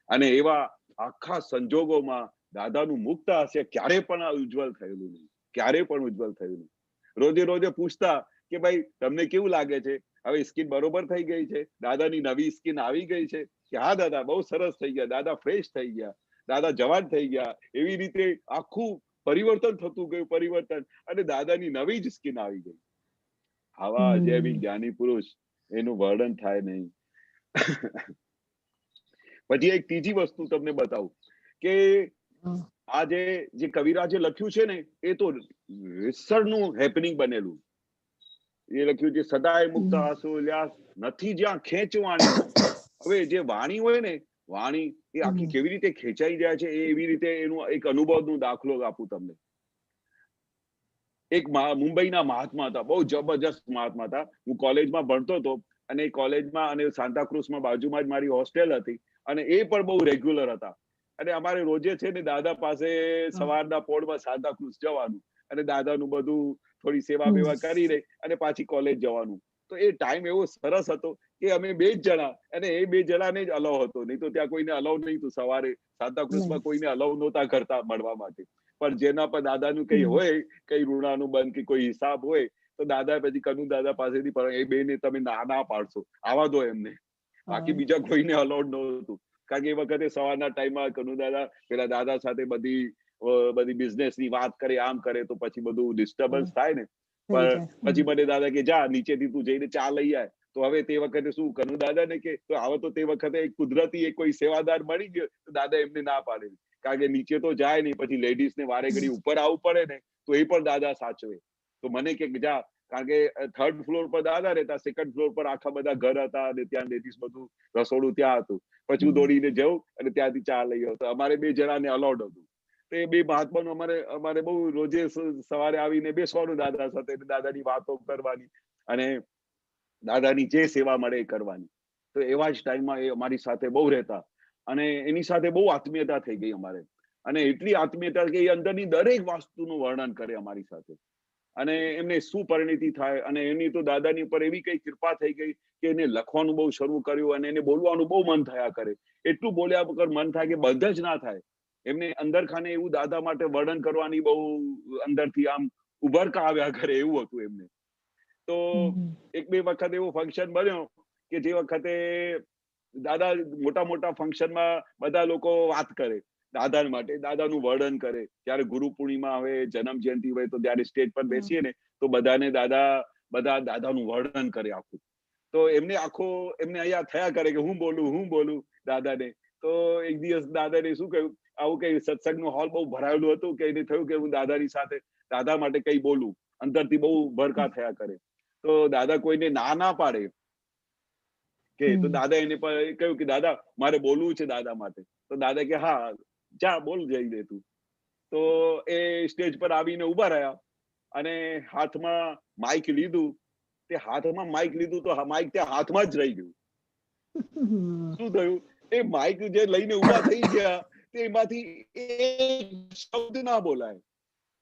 S2: અને એવા આખા સંજોગોમાં દાદાનું મુક્ત હાસ્ય ક્યારે પણ ઉજ્જવલ થયેલું નહીં, ક્યારે પણ ઉજ્જવલ થયું નહીં. રોજે પૂછતા કે ભાઈ તમને કેવું લાગે છે, હવે સ્કિન બરોબર થઈ ગઈ છે, દાદાની નવી સ્કિન આવી ગઈ છે, કે હા દાદા બહુ સરસ થઈ ગયા, દાદા ફ્રેશ થઈ ગયા, દાદા જવાન થઈ ગયા. એવી રીતે આખું પરિવર્તન થતું ગયું, પરિવર્તન, અને દાદાની નવી જ સ્કિન આવી ગઈ. આવા અજાયબી જ્ઞાની પુરુષ, એનું વર્ણન થાય નહીં. પછી એક ત્રીજી વસ્તુ તમને બતાવું કે આ જે કવિરાજે લખ્યું છે ને, એ તો રિસર્ચનું હેપનિંગ બનેલું. એ લખ્યું છે સદાય મુક્ત હાસો ઉલ્લાસ નથી જ્યાં ખેંચવાણી. હવે જે વાણી હોય ને, વાણી એ આખી કેવી રીતે ખેંચાઈ જાય છે, એવી રીતે એનું એક અનુભવનો દાખલો આપું તમને. એક મુંબઈના મહાત્મા હતા, બહુ જબરજસ્ત મહાત્મા હતા. હું કોલેજમાં ભણતો હતો, અને કોલેજમાં અને સાંતાક્રુઝમાં બાજુમાં જ મારી હોસ્ટેલ હતી, અને એ પણ બહુ રેગ્યુલર હતા. અને અમારે રોજે છે ને દાદા પાસે સવારના પોળમાં સાંતાક્રુઝ જવાનું, અને દાદાનું બધું થોડી સેવા બેવા કરીને અને પાછી કોલેજ જવાનું. તો એ ટાઈમ એવો સરસ હતો કે અમે 2 જ જણા, અને એ 2 જણાને જ અલાવ હતો, નહીં તો ત્યાં કોઈને અલાવ નહીં હતું. સવારે સાંતાક્રુઝમાં કોઈને અલાવ નહોતા કરતા મળવા માટે. પણ જેના પર દાદાનું કઈ હોય, કઈ ઋણાનું બંધ કે કોઈ હિસાબ હોય, તો દાદા પછી કનુ દાદા પાસેથી પણ એ 2 ને તમે ના પાડશો, આવા દો એમને, બાકી બીજા કોઈને અલાઉડ નહોતું. કારણ કે એ વખતે સવારના ટાઈમમાં કનુ દાદા પેલા દાદા સાથે બધી બિઝનેસ ની વાત કરે, આમ કરે, તો પછી બધું ડિસ્ટર્બન્સ થાય ને. પણ પછી મને દાદા કે જા નીચેથી તું જઈને ચા લઈ આય. તો હવે તે વખતે શું કનુ દાદા ને કે તો હવે તો તે વખતે કુદરતી કોઈ સેવાદાર મળી ગયો, તો દાદા એમને ના પાડેલી. કારણ કે નીચે તો જાય નહીં, પછી લેડીઝ ને વારે ઘડી ઉપર આવવું પડે ને, તો એ પણ દાદા સાચવે. તો મને કે જા, કારણ કે 3rd ફ્લોર પર દાદા રહેતા, 2nd ફ્લોર પર આખા બધા ઘર હતા, અને ત્યાં લેડીઝ બધું રસોડું ત્યાં હતું. પછી હું દોડીને જઉં અને ત્યાંથી ચા લઈ આવતો. અમારે 2 જણાને અલાઉડ હતું. તો એ 2 મહાત્માનું અમારે બહુ રોજે સવારે આવીને બેસવાનું દાદા સાથે, દાદાની વાતો કરવાની, અને દાદાની જે સેવા મળે એ કરવાની. તો એવા જ ટાઈમમાં એ અમારી સાથે બહુ રહેતા, અને એની સાથે બહુ આત્મીયતા થઈ ગઈ અમારે. અને એટલી આત્મીયતા કે એ અંદરની દરેક વસ્તુનું વર્ણન કરે અમારી સાથે. અને એમને શું પરિણતિ થાય, અને એની તો દાદાની ઉપર એવી કઈ કૃપા થઈ ગઈ કે એને લખવાનું બહુ શરૂ કર્યું, અને એને બોલવાનું બહુ મન થયા કરે. એટલું બોલ્યા વગર મન થાય કે બંધ જ ના થાય. એમને અંદર ખાને એવું દાદા માટે વર્ણન કરવાની બહુ અંદરથી આમ ઉભરકા આવ્યા કરે, એવું હતું એમને. તો 1-2 વખત એવો ફંક્શન બન્યો કે જે વખતે દાદા મોટા ફંક્શનમાં બધા લોકો વાત કરે દાદા માટે, દાદાનું વર્ણન કરે. ત્યારે ગુરુ પૂર્ણિમા હોય, જન્મ જયંતિ હોય, તો ત્યારે સ્ટેજ પર બેસીએ ને, તો બધા દાદાનું વર્ણન કરે આખું. તો એમને અહીંયા થયા કરે કે હું બોલું દાદાને. તો એક દિવસ દાદાને શું કહ્યું, આવું કઈ સત્સંગનું હોલ બહુ ભરાયેલું હતું, કે એને થયું કે હું દાદાની સાથે દાદા માટે કઈ બોલું. અંદરથી બહુ ભરકા થયા કરે. તો દાદા કોઈને ના પાડે કે, તો દાદા એને કહ્યું કે દાદા મારે બોલવું છે દાદા માટે. તો દાદા કે હા જા બોલ જઈ દે તું. તો એ સ્ટેજ પર આવીને ઉભા રહ્યા, અને હાથમાં માઇક લીધું. તે હાથમાં માઇક લીધું તો માઇક ત્યાં હાથમાં જ રહી ગયું. શું થયું, એ માઇક જે લઈને ઉભા થઈ ગયા, તેમાંથી એક શબ્દ ના બોલાય,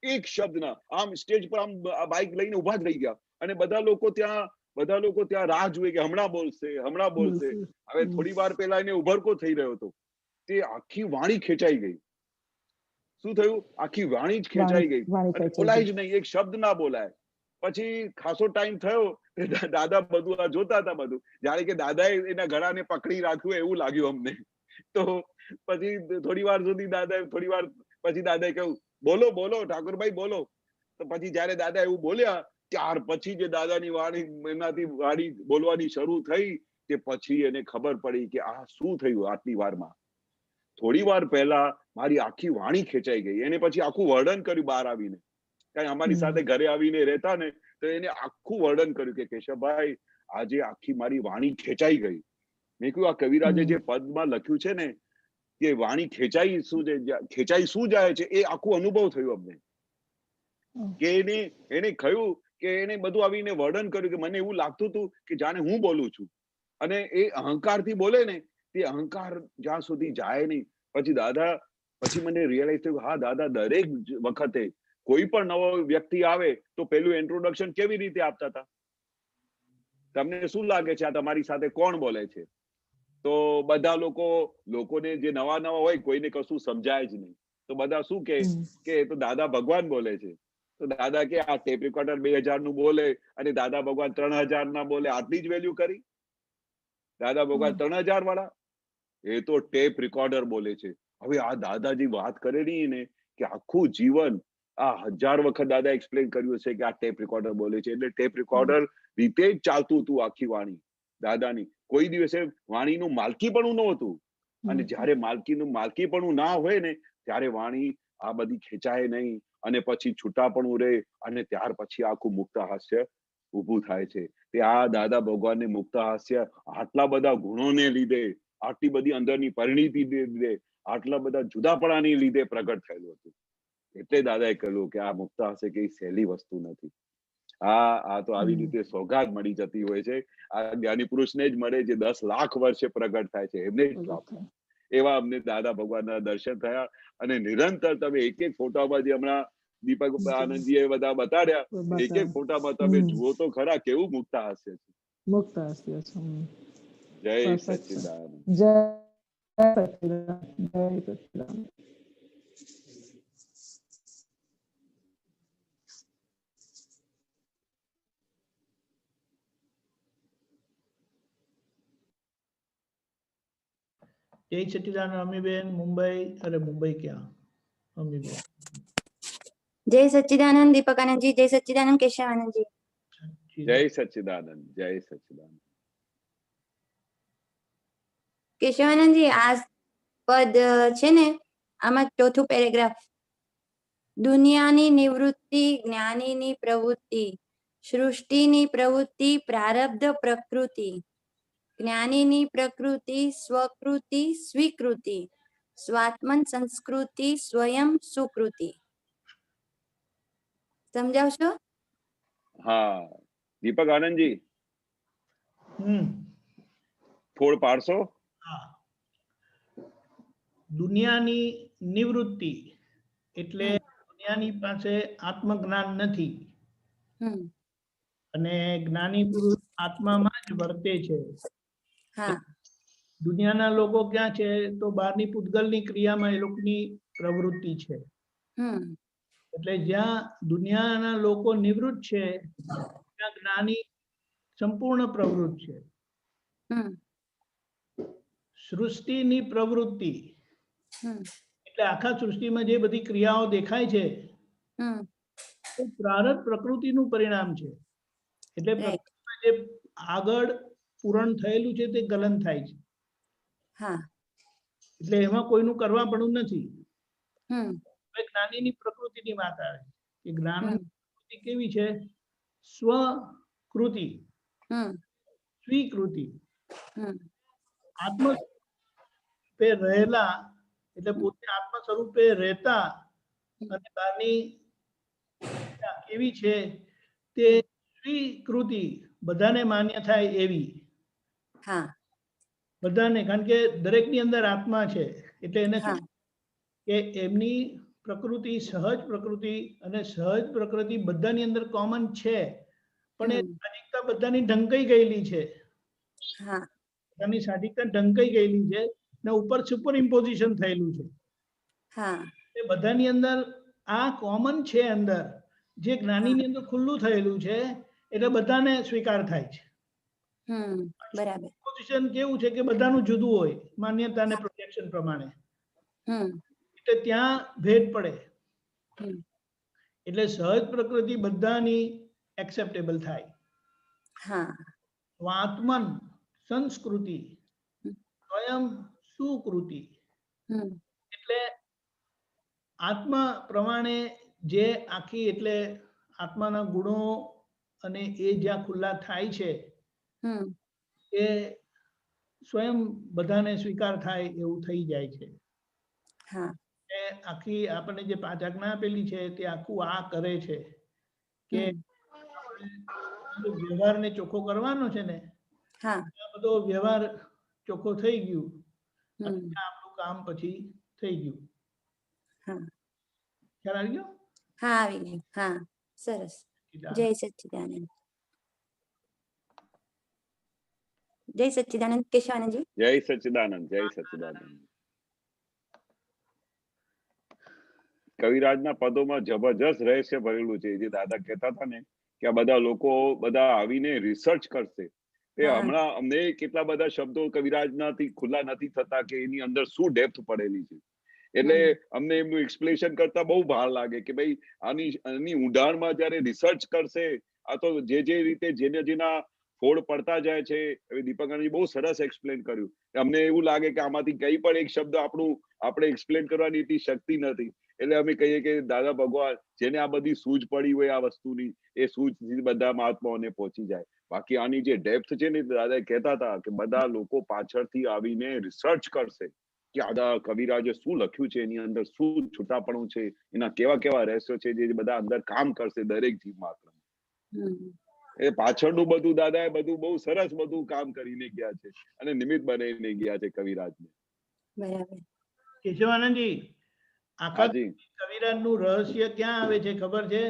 S2: એક શબ્દ ના. આમ સ્ટેજ પર આમ માઇક લઈને ઉભા જ રહી ગયા, અને બધા લોકો ત્યાં બધા લોકો ત્યાં રાહ જુએ કે હમણાં બોલશે. હવે થોડી વાર પહેલા એને ઉભરકો થઈ રહ્યો હતો, તે આખી વાણી ખેંચાઈ ગઈ. શું થયું? આખી વાણી જ ખેંચાઈ ગઈ અને બોલાય જ નહીં, એક શબ્દ ના બોલાય. પછી ખાસો ટાઈમ થયો, દાદા બધું આ જોતા હતા, બધું જાણે કે દાદાએ એના ગળાને પકડી રાખ્યું એવું લાગ્યું અમને. તો પછી થોડી વાર પછી દાદાએ કહ્યું, બોલો ઠાકોરભાઈ બોલો. તો પછી જયારે દાદા એવું બોલ્યા, ત્યાર પછી જે દાદાની વાણી એનાથી વાણી બોલવાની શરૂ થઈ, તે પછી એને ખબર પડી કે આ શું થયું આટલી વારમાં. થોડી વાર પહેલા મારી આખી વાણી ખેંચાઈ ગઈ. એને પછી આખું વર્ણન કર્યું બહાર આવીને. કઈ અમારી સાથે ઘરે આવીને રહેતા ને, તો એને આખું વર્ણન કર્યું કે કેશવભાઈ, આજે આખી મારી વાણી ખેંચાઈ ગઈ. મેં કહ્યું, આ કવિરાજે જે પદમાં લખ્યું છે ને, કે વાણી ખેંચાઈ શું જાય છે, એ આખું અનુભવ થયું અમને. કે એને કહ્યું કે એને બધું આવીને વર્ણન કર્યું કે મને એવું લાગતું હતું કે જાણે હું બોલું છું. અને એ અહંકારથી બોલે ને, તે અહંકાર જ્યાં સુધી જાય નહીં. પછી મને રિયલાઇઝ થયું, હા દાદા દરેક વખતે કોઈ પણ નવો વ્યક્તિ આવે તો પેલું ઇન્ટ્રોડક્શન કેવી રીતે આપતા હતા? તમને શું લાગે છે આ તમારી સાથે કોણ બોલે છે? તો બધા લોકોને જે નવા હોય, કોઈને કશું સમજાય જ નહીં. તો બધા શું કે તો દાદા ભગવાન બોલે છે. તો દાદા કે આ ટેપ રેકોર્ડર 2000 નું બોલે અને દાદા ભગવાન 3000 ના બોલે, આટલી જ વેલ્યુ કરી? દાદા ભગવાન 3000 વાળા, એ તો ટેપ રેકોર્ડર બોલે છે. હવે આ દાદાજી વાત કરેલી ને કે આખું જીવન આ 1000 વખત દાદા એક્સપ્લેન કર્યું છે કે આ ટેપ રેકોર્ડર બોલે છે. એટલે ટેપ રેકોર્ડર રીતે જ ચાલતું હતું આખી વાણી દાદાની. કોઈ દિવસે વાણીનું માલકીપણું નહોતું. અને જયારે માલકીપણું ના હોય ને, ત્યારે વાણી આ બધી ખેંચાય નહીં અને પછી છૂટાપણું રહે, અને ત્યાર પછી આખું મુક્ત હાસ્ય ઊભું થાય છે. તે આ દાદા ભગવાનને મુક્ત હાસ્ય આટલા બધા ગુણોને લીધે, આટલી બધી અંદરની પરિણીતિ લીધે, આટલા બધા જુદાપણાની લીધે પ્રગટ થયેલું હતું. એટલે દાદાએ કહ્યું કે આ મુક્ત હાસ્ય કઈ સહેલી વસ્તુ નથી. આ તો આવી રીતે સોગાદ મળી જતી હોય છે. આ જ્ઞાની પુરુષને જ મળે જે 10 લાખ વર્ષે પ્રગટ થાય છે, એમને જ પ્રાપ્ત. એવા અમને દાદા ભગવાનના દર્શન થયા. અને નિરંતર તમે એક ફોટામાં જે હમણાં દીપક આનંદજીએ બધા બતાડ્યા, એક ફોટામાં તમે જુઓ તો ખરા કેવું મુક્ત હાસ્ય છે.
S6: મુક્ત હાસ્ય છે.
S2: જય સચ્ચિદાનંદ.
S6: જય સચ્ચિદાનંદ. જય સચ્ચિદાનંદ.
S1: જય સચ્ચિદાનંદ અમીબેન, મુંબઈ ક્યાં? અમીબેન
S7: જય સચ્ચિદાનંદ દીપકાનંદજી, જય સચ્ચિદાનંદ કેશવાનંદજી.
S2: જય સચ્ચિદાનંદ. જય સચ્ચિદાનંદ.
S7: કેશવાનંદજી, આ પદ છે ને, આમાં ચોથું પેરેગ્રાફ, દુનિયાની નિવૃત્તિ, જ્ઞાનીની પ્રવૃત્તિ, સૃષ્ટિની પ્રવૃત્તિ, પ્રારબ્ધ પ્રકૃતિ, જ્ઞાનીની પ્રકૃતિ, સ્વકૃતિ, સ્વીકૃતિ, સ્વાત્મન સંસ્કૃતિ, સ્વયં સુકૃતિ. સમજાવશો?
S2: હા દીપક આનંદજી, થોડ પાડશો?
S1: હા, દુનિયાની નિવૃત્તિ એટલે દુનિયાની પાસે આત્મજ્ઞાન નથી, અને જ્ઞાની પુરુષ આત્મામાં જ વર્તે છે. દુનિયાના લોકો ક્યાં છે? તો બહારની પૂતગલની ક્રિયામાં એ લોકોની પ્રવૃત્તિ છે. એટલે જ્યાં દુનિયાના લોકો નિવૃત્ત છે, ત્યાં જ્ઞાની સંપૂર્ણ પ્રવૃત્ત છે. સૃષ્ટિની પ્રવૃત્તિ એટલે આખા સૃષ્ટિમાં જે બધી ક્રિયાઓ દેખાય છે, એ પ્રારબ્ધ પ્રકૃતિનું પરિણામ છે. એટલે પ્રકૃતિમાં જે આગળ પૂરણ થયેલું છે તે ગલન થાય છે. એટલે એમાં કોઈનું કરવા પડવું નથી. જ્ઞાનીની પ્રકૃતિની વાત આવે કે જ્ઞાનની પ્રકૃતિ કેવી છે? સ્વકૃતિ, સ્વીકૃતિ, આત્મ સ્વરૂપે રહેલા, એટલે પોતે આત્મ સ્વરૂપે રહેતા, અને બહારની કેવી છે તે સ્વીકૃતિ, બધાને માન્ય થાય એવી. બધાને, કારણ કે દરેકની અંદર આત્મા છે. એટલે એને કે એમની પ્રકૃતિ સહજ પ્રકૃતિ, અને સહજ પ્રકૃતિ બધાની અંદર કોમન છે, પણ એ સાહજિકતા બધાની ઢંકાઈ ગયેલી છે,
S7: હા
S1: બધાની સાહજિકતા ઢંકાઈ ગયેલી છે ને ઉપર સુપર ઇમ્પોઝિશન થયેલું છે.
S7: હા
S1: એ બધાની અંદર આ કોમન છે, અંદર જે જ્ઞાનીની અંદર ખુલ્લું થયેલું છે એટલે બધાને સ્વીકાર થાય છે.
S7: બરાબર.
S1: પોઝિશન કેવું છે કે બધાનું જુદું હોય, માન્યતા અને પ્રોજેક્શન પ્રમાણે, એટલે ત્યાં ભેદ પડે. એટલે સહજ પ્રકૃતિ બધાની એક્સેપ્ટેબલ થાય. આત્મન સંસ્કૃતિ સ્વયં સુકૃતિ, એટલે આત્મા પ્રમાણે જે આખી, એટલે આત્માના ગુણો અને એ જ્યાં ખુલ્લા થાય છે એ સ્વયં બધાને સ્વીકાર થાય એવું થઈ જાય છે. એ આખી આપણને જે 5 આજ્ઞા આપેલી છે તે આખું આ કરે છે કે વ્યવહારને ચોખ્ખો કરવાનો છે ને, આ બધો વ્યવહાર ચોખ્ખો થઈ ગયું, આપણું કામ પછી થઈ ગયું. ખ્યાલ આવી ગયો?
S7: હા આવી ગયું. હા સરસ. જય સચ્ચિદાનંદ. જય સચ્ચિદાનંદ. કેશવાનંદજી.
S2: જય સચ્ચિદાનંદ. જય સચ્ચિદાનંદ. કવિરાજના પદોમાં જબરજસ્ત રહસ્ય ભરેલું છે. જે દાદા કહેતા હતા ને કે આ બધા લોકો બધા આવીને રિસર્ચ કરશે, એ હમણાં અમને કેટલા બધા શબ્દો કવિરાજનાથી ખુલ્લા નથી થતા કે એની અંદર શું ડેપ્થ પડેલી છે. એટલે અમને એમનું એક્સપ્લેનેશન કરતા બહુ ભાર લાગે કે ભાઈ આની ઊંડાણમાં જયારે રિસર્ચ કરશે, આ તો જે રીતે જેના ફોડ પડતા જાય છે. હવે દીપકજી બહુ સરસ એક્સપ્લેન કર્યું. અમને એવું લાગે કે આમાંથી કઈ પણ એક શબ્દ આપણે એક્સપ્લેન કરવાની એટલી શક્તિ નથી. એટલે અમે કહીએ કે દાદા ભગવાન જેને આ બધી સૂઝ પડી હોય આ વસ્તુની, એ સૂઝ બધા મહાત્માઓને પહોંચી જાય. બાકી આની જે ડેપ્થ છે ને, દાદા કહેતા હતા કે બધા લોકો પાછળથી આવીને રિસર્ચ કરશે કે આ કવિરાજે શું લખ્યું છે, એની અંદર શું છૂટાપણું છે, એના કેવા કેવા રહસ્યો છે, જે બધા અંદર કામ કરશે દરેક જીવ માત્ર. એ પાછળનું બધું દાદા એ બધું બહુ સરસ બધું કામ કરીને ગયા છે અને નિમિત્ત બનાવીને ગયા છે કવિરાજને.
S7: બરાબર.
S1: કેશવાનંદજી, આખા કવિરાજનું રહસ્ય ક્યાં આવે છે ખબર છે?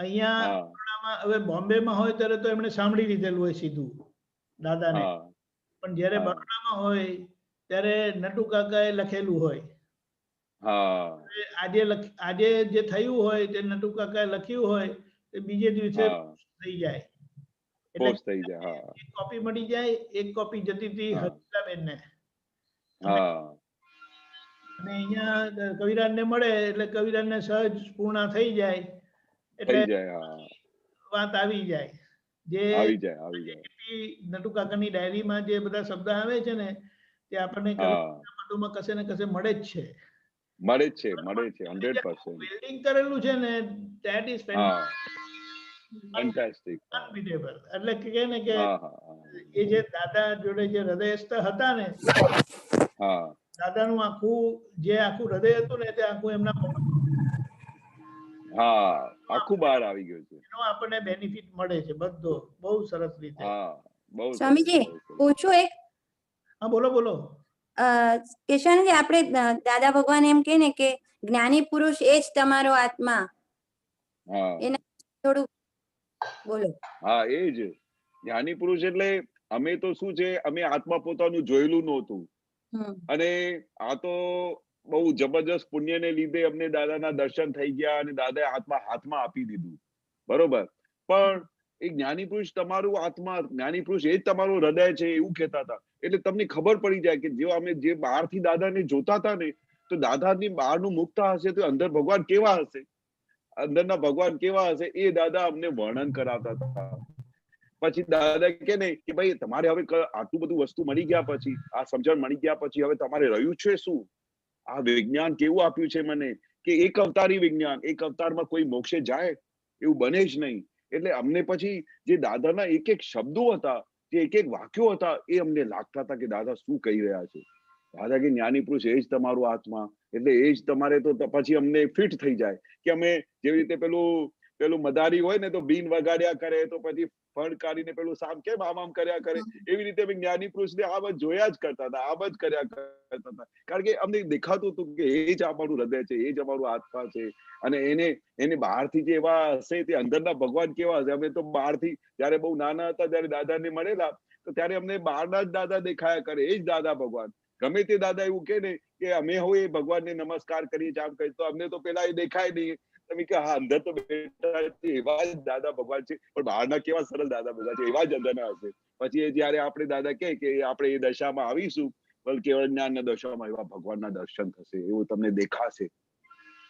S1: અહીંયા હવે બોમ્બેમાં હોય ત્યારે તો એમણે સાંભળી લીધેલું હોય સીધું દાદાને, પણ જયારે બરોડામાં હોય ત્યારે નટુ કાકાએ લખેલું હોય. આજે જે થયું હોય તે નટુ કાકાએ લખ્યું હોય તે બીજે દિવસે થઈ જાય. એટલે એક કોપી મળી જાય, એક કોપી જતી હતી હર્ષિલાબેનને, અને અહીંયા કવિરાજને મળે એટલે કવિરાજને સહજ પૂર્ણ થઈ જાય, એટલે વાત આવી જાય. જે નટુ કાકાની ડાયરીમાં જે બધા શબ્દ આવે છે ને તે આપણને કવિતામાં કશે ને કશે મળે જ છે.
S2: 100%.
S1: બિલ્ડિંગ કરેલું છે ને, ધેટ ઇઝ
S2: ફેન્ટાસ્ટિક.
S1: એટલે કે ને કે એ જે દાદા જોડે જે હૃદયસ્થ હતા ને, દાદાનું આખું હૃદય હતું ને તે આખું એમના
S2: આખું બહાર આવી ગયું છે.
S1: એનો આપણને બેનિફિટ મળે છે બધો બહુ સરસ રીતે.
S7: સ્વામીજી પૂછું એક?
S1: હા બોલો બોલો.
S7: કેશવાનંદજી, આપણે દાદા ભગવાન એમ કે ને કે જ્ઞાની પુરુષ એ જ તમારો આત્મા, એના થોડું બોલો.
S2: હા, એ જ જ્ઞાની પુરુષ એટલે અમે તો શું છે, અમે આત્મા પોતાનું જોયેલું નહોતું, અને આ તો બહુ જબરજસ્ત પુણ્યને લીધે અમને દાદાના દર્શન થઈ ગયા અને દાદાએ આત્મા હાથમાં આપી દીધું, બરોબર. પણ એ જ્ઞાની પુરુષ તમારું આત્મા, જ્ઞાની પુરુષ એ જ તમારું હૃદય છે એવું કહેતા હતા. એટલે તમને ખબર પડી જાય કે જો અમે જે બહારથી દાદાને જોતા હતા ને, તો દાદાની બહારનું મુક્ત હશે તો અંદર ભગવાન કેવા હશે, અંદરના ભગવાન કેવા હશે, એ દાદા અમને વર્ણન કરાવતા હતા. પછી દાદા કે ને કે ભાઈ તમારે હવે આટલું બધું વસ્તુ મળી ગયા પછી, આ સમજણ મળી ગયા પછી હવે તમારે રહ્યું છે શું? આ વિજ્ઞાન કેવું આપ્યું છે મને કે એક અવતારી વિજ્ઞાન, એક અવતારમાં કોઈ મોક્ષે જાય એવું બને જ નહીં. એટલે અમને પછી જે દાદાના એક એક શબ્દો હતા, જે એક એક વાક્યો હતા, એ અમને લાગતા હતા કે દાદા શું કહી રહ્યા છે. દાદા કે જ્ઞાની પુરુષ એ જ તમારું આત્મા, એટલે એ જ તમારે. તો પછી અમને ફિટ થઈ જાય કે અમે જેવી રીતે પેલું પેલું મદારી હોય ને તો બીન વગાડ્યા કરે, તો પછી ફળ કાઢીને પેલું સામ કેમ આમ કર્યા કરે, એવી રીતે અમે જ્ઞાની પુરુષને આ બધું જોયા જ કરતા હતા, આ બધું કર્યા કરતા હતા. કારણ કે અમને દેખાતું હતું કે એ જ અમારું હૃદય છે, એ જ અમારું આત્મા છે. અને એને બહારથી જે એવા હશે તે અંદરના ભગવાન કેવા હશે. અમે તો બહારથી જયારે બહુ નાના હતા ત્યારે દાદાને મળેલા, તો ત્યારે અમને બહારના જ દાદા દેખાયા કરે, એ જ દાદા ભગવાન. ગમે તે દાદા એવું કે ને કે અમે હોય એ ભગવાનને નમસ્કાર કરીએ છીએ આમ કરીએ, તો અમને તો પેલા એ દેખાય નહીં. તમે કે હા અંદર તો બેઠા એવા જ દાદા ભગવાન છે, પણ બહારના કેવા સરસ દાદા ભગવાન છે, એવા જ અંદરના હશે. પછી જયારે આપણે દાદા કે આપણે એ દશામાં આવીશું, કેવળ જ્ઞાનના દશામાં એવા ભગવાનના દર્શન થશે, એવું તમને દેખાશે.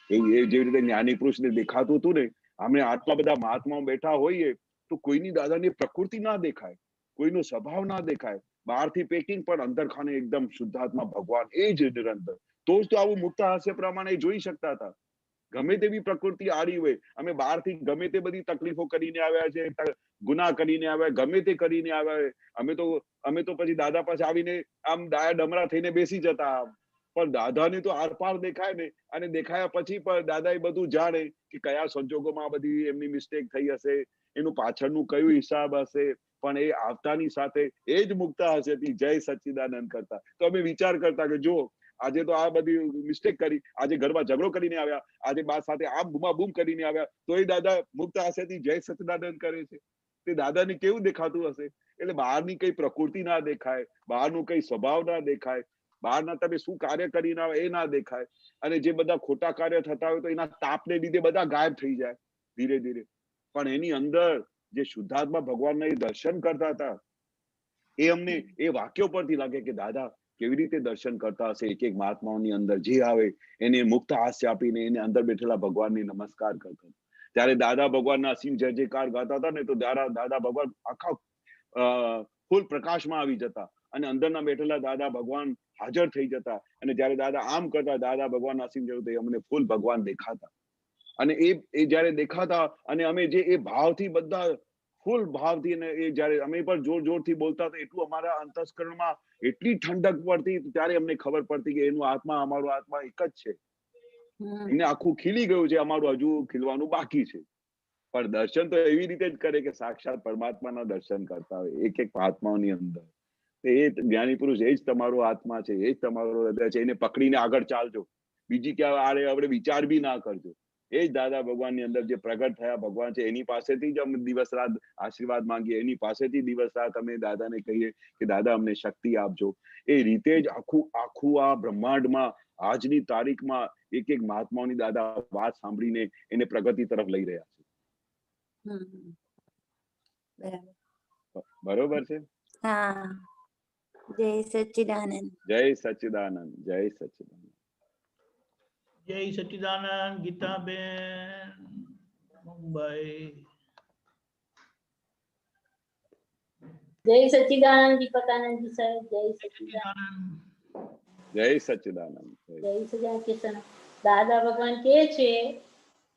S2: એવું એ જેવી રીતે જ્ઞાની પુરુષને દેખાતું હતું ને, અમે આટલા બધા મહાત્માઓ બેઠા હોઈએ તો કોઈની દાદાની પ્રકૃતિ ના દેખાય, કોઈનો સ્વભાવ ના દેખાય, બહારથી પેકિંગ પણ અંદર ખાને એકદમ શુદ્ધાત્મા ભગવાન એ જ નિરંતર. તો જ તો આવું મુક્ત હાસ્ય પ્રમાણે જોઈ શકતા હતા. ગમે તેવી પ્રકૃતિ આડી હોય, અમે બહારથી ગમે તે બધી તકલીફો કરીને આવ્યા છે, ગુનાહ કરીને આવ્યા, ગમે તે કરીને આવ્યા, અમે તો પછી દાદા પાસે આવીને આમ ડાયા ડમરા થઈને બેસી જતા. પણ દાદાને તો આરપાર દેખાય ને, અને દેખાયા પછી પણ દાદા એ બધું જાણે કે કયા સંજોગોમાં આ બધી એમની મિસ્ટેક થઈ હશે, એનું પાછળનું કયું હિસાબ હશે. પણ એ આવતાની સાથે એ જ મુક્ત હશે, જય સચ્ચિદાનંદ કરતા. તો અમે વિચાર કરતા કે જો આજે તો આ બધી મિસ્ટેક કરી, આજે ઘરમાં ઝઘડો કરીને આવ્યા, આજે બા સાથે આમ બૂમ કરીને આવ્યા, તો એ દાદા મુક્ત હશેથી જય સચ્ચિદાનંદ કરે છે. તે દાદાને કેવું દેખાતું હશે? એટલે બહારની કઈ પ્રકૃતિ ના દેખાય, બહારનું કઈ સ્વભાવ ના દેખાય, બહારના તમે શું કાર્ય કરીને આવે એ ના દેખાય. અને જે બધા ખોટા કાર્ય થતા હોય તો એના તાપને લીધે બધા ગાયબ થઈ જાય ધીરે ધીરે. પણ એની અંદર જે શુદ્ધાત્મા ભગવાનના એ દર્શન કરતા હતા, એ અમને એ વાક્યો પરથી લાગે કે દાદા કેવી રીતે દર્શન કરતા હશે. એક એક મહાત્માઓની અંદર જે આવે એને મુક્ત હાસ્ય આપીને એને અંદર બેઠેલા ભગવાનને નમસ્કાર કરતા. ત્યારે દાદા ભગવાનના અસીમ જય જયકાર ગાતા હતા ને, તો દાદા ભગવાન આખા ફૂલ પ્રકાશમાં આવી જતા, અને અંદરના બેઠેલા દાદા ભગવાન હાજર થઈ જતા. અને જયારે દાદા આમ કરતા, દાદા ભગવાન અસીમ જય, અમને ફૂલ ભગવાન દેખાતા. અને એ જયારે દેખાતા, અને અમે જે એ ભાવથી બધા ફૂલ ભાવથી, અને એ જયારે અમે પણ જોર જોરથી બોલતા હતા, એટલું અમારા અંતસ્કરણમાં એટલી ઠંડક પડતી, ત્યારે અમને ખબર પડતી કે એનું આત્મા અમારું આત્મા એક જ છે. એને આખું ખીલી ગયું છે, અમારું હજુ ખીલવાનું બાકી છે. પણ દર્શન તો એવી રીતે જ કરે કે સાક્ષાત પરમાત્માના દર્શન કરતા હોય એક એક આત્માઓની અંદર. એ જ્ઞાની પુરુષ એ જ તમારો આત્મા છે, એ જ તમારો હૃદય છે. એને પકડીને આગળ ચાલજો, બીજી ક્યાં આડે આપણે વિચાર બી ના કરજો. એ જ દાદા ભગવાનની અંદર જે પ્રગટ થયા ભગવાન છે, એની પાસેથી જ અમે દિવસ રાત આશીર્વાદ માંગીએ, એની પાસેથી દિવસ રાત અમે દાદાને કહીએ કે દાદા અમને શક્તિ આપજો. એ રીતે જ આખું આ બ્રહ્માંડમાં આજની તારીખમાં એક એક મહાત્માઓની દાદા વાત સાંભળીને એને પ્રગતિ તરફ લઈ રહ્યા છે. બરોબર છે?
S7: હા. જય સચ્ચિદાનંદ.
S2: જય સચ્ચિદાનંદ. જય સચ્ચિદાનંદ.
S1: જય સચ્ચિદાનંદ. ગીતાબેન મુંબઈ.
S8: જય સચ્ચિદાનંદ દીપકાનંદજી સાહેબ. જય સચ્ચિદાનંદ.
S2: જય સચ્ચિદાનંદ.
S8: જય સચ્ચિદાનંદ. કિશન દાદા ભગવાન કે છે,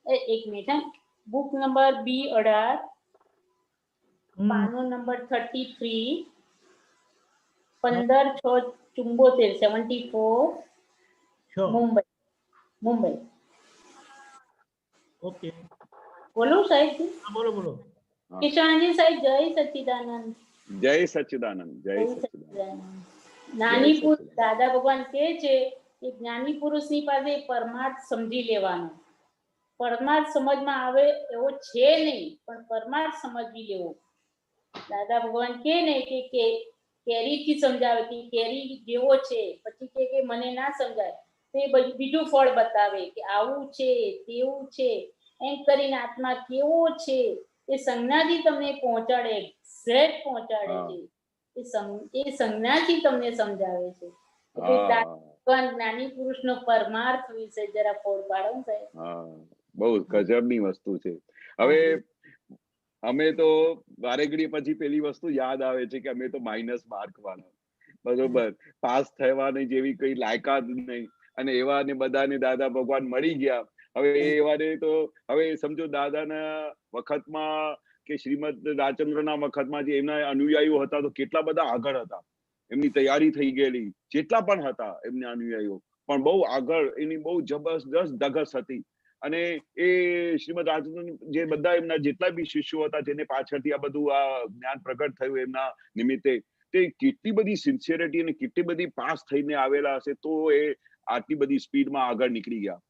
S8: એક મિનિટ, બુક નંબર B18, પાનો નંબર 33, 15/6/74, 74, મુંબઈ.
S1: ઓકે,
S8: બોલું સાહેબ?
S1: બોલો બોલો.
S8: કિશનજી સાહેબ જય સચ્ચિદાનંદ.
S2: જય સચ્ચિદાનંદ. જય સચ્ચિદાનંદ.
S8: જ્ઞાની પુરુષ દાદા ભગવાન કહે છે કે જ્ઞાની પુરુષની પાસે પરમાર્થ સમજી લેવાનો. પરમાર્થ સમજમાં આવે એવો છે નહીં, પણ પરમાર્થ સમજી લેવો. દાદા ભગવાન કહે ને કે કેરીથી સમજાવે કે કેરી જેવો છે, પછી કે મને ના સમજાય તો એ બીજું ફળ બતાવે કે આવું છે તેવું છે, એમ કરીને આત્મા કેવો છે એ સંજ્ઞાથી તમને પહોંચાડે, એક્ઝેક્ટ પહોંચાડે છે. એ સંજ્ઞાથી તમને સમજાવે છે. ભગવાન જ્ઞાની પુરુષનો પરમાર્થ વિશે જરા ફોડ પાડો ને સાહેબ.
S2: બહુ ગજબની વસ્તુ છે. હવે અમે તો વારે ઘડી પછી પેલી વસ્તુ યાદ આવે છે કે અમે તો માઇનસ માર્ક વાળા, બરોબર, પાસ થવાની જેવી કઈ લાયકાત નહીં, અને એવા ને બધાને દાદા ભગવાન મળી ગયા. હવે એવાને તો હવે સમજો દાદાના વખતમાં કે શ્રીમદ રાજચંદ્રના વખતમાં જે એમના અનુયાયીઓ હતા તો કેટલા બધા આગળ હતા, એમની તૈયારી થઈ ગયેલી, જેટલા પણ હતા એમના અનુયાયીઓ પણ બહુ આગળ, એની બહુ જબરદસ્ત ધગસ હતી. અને એ શ્રીમદ રાજચંદ્ર જે બધા એમના જેટલા બી શિષ્યો હતા જેને પાછળથી આ બધું આ જ્ઞાન પ્રગટ થયું એમના નિમિત્તે, તે કેટલી બધી સિન્સિયરિટી અને કેટલી બધી પાસ થઈને આવેલા હશે તો એ આટલી બધી સ્પીડમાં આગળ નીકળી ગયા.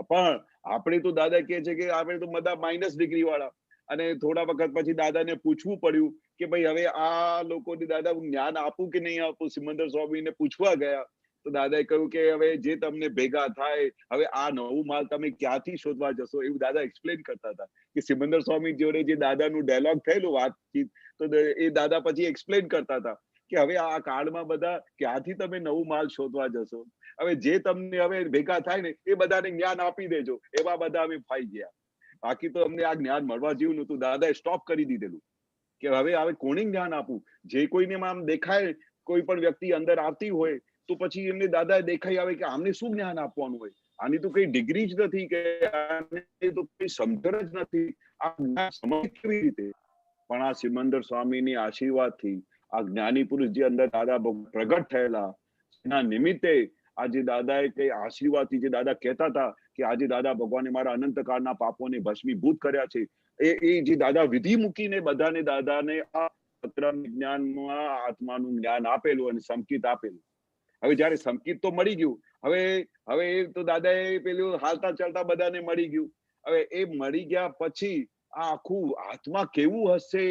S2: પણ આપણે તો દાદા કહે છે કે આપણે તો બધા માઇનસ ડિગ્રી વાળા, અને થોડા વખત પછી દાદાને પૂછવું પડ્યું કે ભાઈ હવે આ લોકોને દાદા હું જ્ઞાન આપું કે નહીં આપું. સિમંદર સ્વામીને પૂછવા ગયા તો દાદાએ કહ્યું કે હવે જે તમને ભેગા થાય, હવે આ નવું માલ તમે ક્યાંથી શોધવા જશો, એવું દાદા એક્સપ્લેન કરતા હતા. કે સિમંદર સ્વામી જોડે જે દાદાનું ડાયલોગ થયેલું વાતચીત, તો એ દાદા પછી એક્સપ્લેન કરતા હતા કે હવે આ કાળમાં બધા ક્યાંથી તમે નવું માલ શોધવા જશો, હવે જે તમને હવે ભેગા થાય ને એ બધાને જ્ઞાન આપી દેજો. એવા બધા અમે ફાઈ ગયા. બાકી તો અમને આ જ્ઞાન મળવા જેવું નતું. દાદાએ સ્ટોપ કરી દીધેલું કે હવે કોને જ્ઞાન આપવું. જે કોઈને આમ દેખાય કોઈ પણ વ્યક્તિ અંદર આવતી હોય તો પછી એમને દાદાએ દેખાઈ આવે કે આમને શું જ્ઞાન આપવાનું હોય, આની તો કઈ ડિગ્રી જ નથી, કે આને તો કઈ સમજણ જ નથી, આ જ્ઞાન સમજ કેવી રીતે. પણ આ સિમંદર સ્વામીની આશીર્વાદથી આ જ્ઞાની પુરુષ જે અંદર દાદા પ્રગટ થયેલા એના નિમિત્તે આજે દાદાએ કઈ આશીર્વાદથી જે દાદા કહેતા હતા કે આજે દાદા ભગવાને મારા અનંતકાળના પાપોને ભસ્મીભૂત કર્યા છે, એ જે દાદા વિધિ મૂકીને બધાને દાદાને આ જ્ઞાનમાં આત્માનું જ્ઞાન આપેલું અને સંકેત આપેલું. હવે જયારે સંકેત તો મળી ગયું, હવે એ તો દાદાએ પેલું હાલતા ચાલતા બધાને મળી ગયું. હવે એ મળી ગયા પછી આ આખું આત્મા કેવું હશે,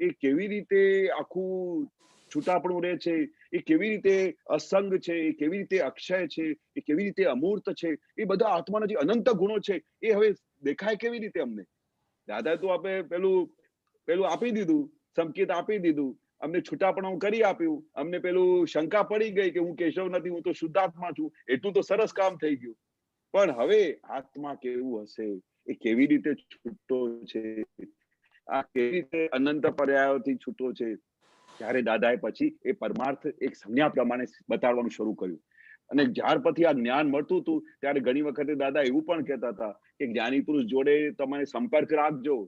S2: એ કેવી રીતે આખું છૂટાપણું રહે છે, એ કેવી રીતે અસંગ છે, એ કેવી રીતે અક્ષય છે, એ કેવી રીતે અમૂર્ત છે, એ બધા આત્માના જે અનંત ગુણો છે એ હવે દેખાય કેવી રીતે અમને. દાદા તો આપણે પેલું આપી દીધું, સંકેત આપી દીધું, અમને છૂટાપણું કરી આપ્યું, અમને પેલું શંકા પડી ગઈ કે હું કેશવ નથી, હું તો શુદ્ધાત્મા છું, એટલું તો સરસ કામ થઈ ગયું. પણ હવે આત્મા કેવું હશે, એ કેવી રીતે છૂટો છે, આ કેવી રીતે અનંત પર્યાયોથી છૂટો છે, ત્યારે દાદાએ પછી એ પરમાર્થ એક સંજ્ઞા પ્રમાણે બતાડવાનું શરૂ કર્યું. અને જ્યાર પછી આ જ્ઞાન મળતું હતું ત્યારે ઘણી વખતે દાદા એવું પણ કહેતા હતા કે જ્ઞાની પુરુષ જોડે તમે સંપર્ક રાખજો.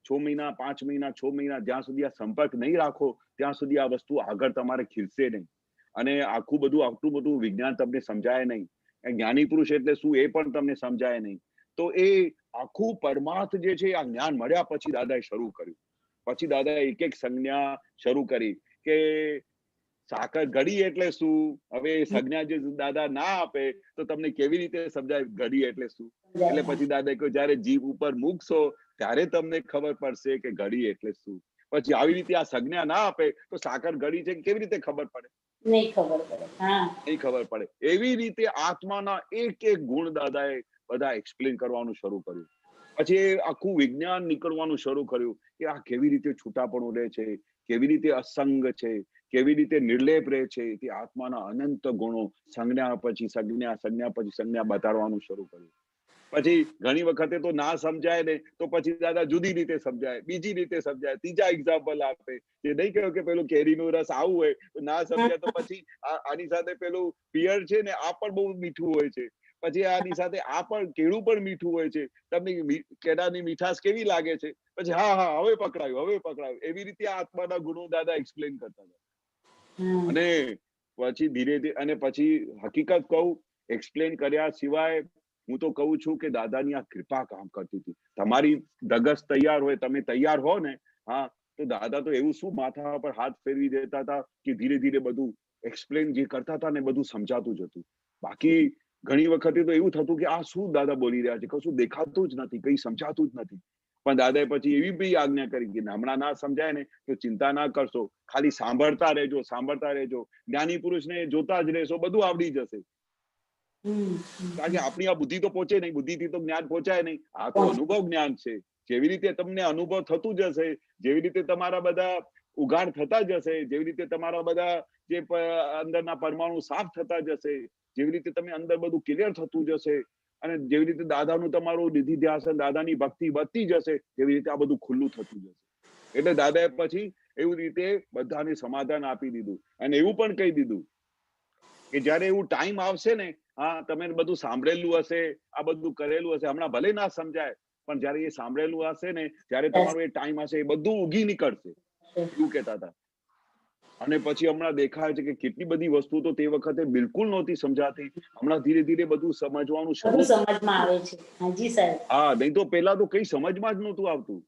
S2: 6 મહિના 5 મહિના 6 મહિના જ્યાં સુધી આ સંપર્ક નહીં રાખો ત્યાં સુધી આ વસ્તુ આગળ તમારે ખીલશે નહીં, અને આટલું બધું વિજ્ઞાન તમને સમજાય નહીં. જ્ઞાની પુરુષ એટલે શું એ પણ તમને સમજાય નહીં. તો એ આખું પરમાર્થ જે છે આ જ્ઞાન મળ્યા પછી દાદાએ શરૂ કર્યું. પછી દાદાએ એક એક સંજ્ઞા શરૂ કરી કે સાકર ઘડી એટલે શું. હવે સંજ્ઞા જે દાદા ના આપે તો તમને કેવી રીતે સમજાય ઘડી એટલે શું. એટલે પછી દાદાએ કહ્યું જયારે જીભ ઉપર મૂકશો ત્યારે તમને ખબર પડશે કે ઘડી એટલે શું. પછી આવી રીતે આ સંજ્ઞા ના આપે તો સાકર ઘડી છે કેવી રીતે ખબર પડે, નહીં ખબર પડે. એવી રીતે આત્માના એક એક ગુણ દાદાએ બધા એક્સપ્લેન કરવાનું શરૂ કર્યું. પછી એ આખું વિજ્ઞાન નીકળવાનું શરૂ કર્યું કે આ કેવી રીતે છૂટાપણું રહે છે, કેવી રીતે અસંગ છે, કેવી રીતે નિર્લેપ રહે છે, તે આત્માના અનંત ગુણો સંજ્ઞા પછી સંજ્ઞા બતાડવાનું શરૂ કર્યું. પછી ઘણી વખતે તો ના સમજાય ને તો પછી દાદા જુદી રીતે સમજાય, બીજી રીતે સમજાય, ત્રીજા એક્ઝામ્પલ આપે. એ નહીં કહ્યું કે પેલું કેરીનો રસ આવું હોય તો ના સમજાય તો પછી આની સાથે પેલું પિયર છે ને આ પણ બહુ મીઠું હોય છે, પછી આની સાથે આ પણ કેળું પણ મીઠું હોય છે, તમને કેળાની મીઠાશ કેવી લાગે છે, પછી હા હવે પકડાયું. એવી રીતે આત્માના ગુણો દાદા એક્સપ્લેન કરતા હતા. અને પછી ધીરે ધીરે અને પછી હકીકત કહું, એક્સપ્લેન કર્યા સિવાય હું તો કહું છું કે દાદાની આ કૃપા કામ કરતી હતી. તમારી ધગસ તૈયાર હોય, તમે તૈયાર હો ને, હા, તો દાદા તો એવું શું માથા પર હાથ ફેરવી દેતા હતા કે ધીરે ધીરે બધું એક્સપ્લેન જે કરતા હતા ને બધું સમજાતું જ હતું. બાકી ઘણી વખતે તો એવું થતું કે આ શું દાદા બોલી રહ્યા છે, કશું દેખાતું જ નથી, કઈ સમજાતું જ નથી. પણ દાદાએ પછી એવી બી આજ્ઞા કરી કે હમણાં ના સમજાય ને તો ચિંતા ના કરશો, ખાલી સાંભળતા રહેજો. જ્ઞાની પુરુષને જોતા જ રહેશો, બધું આવડી જશે. કારણ કે આપણી આ બુદ્ધિ તો પહોંચે નહીં, બુદ્ધિથી તો જ્ઞાન પહોંચાય નહીં. આ તો અનુભવ જ્ઞાન છે. જેવી રીતે તમને અનુભવ થતું જશે, જેવી રીતે તમારા બધા ઉઘાડ થતા જશે, જેવી રીતે તમારા બધા જે અંદરના પરમાણુ સાફ થતા જશે, જેવી રીતે તમે અંદર બધું ક્લિયર થતું જશે, અને જેવી રીતે દાદાનું તમારું નિધિ ધ્યાસન, દાદાની ભક્તિ વધતી જશે, તેવી રીતે આ બધું ખુલ્લું થતું જશે. એટલે દાદાએ પછી એવી રીતે બધાને સમાધાન આપી દીધું અને એવું પણ કહી દીધું કે જયારે એવું ટાઈમ આવશે ને, હા, તમે બધું સાંભળેલું હશે, આ બધું કરેલું હશે, હમણાં ભલે ના સમજાય પણ જયારે એ સાંભળેલું હશે ને ત્યારે તમારો એ ટાઈમ હશે, એ બધું ઉગી નીકળશે. એવું કહેતા હતા. અને પછી હમણાં દેખાય છે કે કેટલી બધી વસ્તુ તો તે વખતે બિલકુલ નહોતી સમજાતી, હમણાં ધીરે ધીરે બધું સમજવાનું શરૂ
S8: બધું સમજમાં આવે છે. હાજી સાહેબ.
S2: હા, નહીં તો પેલા તો કઈ સમજમાં જ નહોતું આવતું.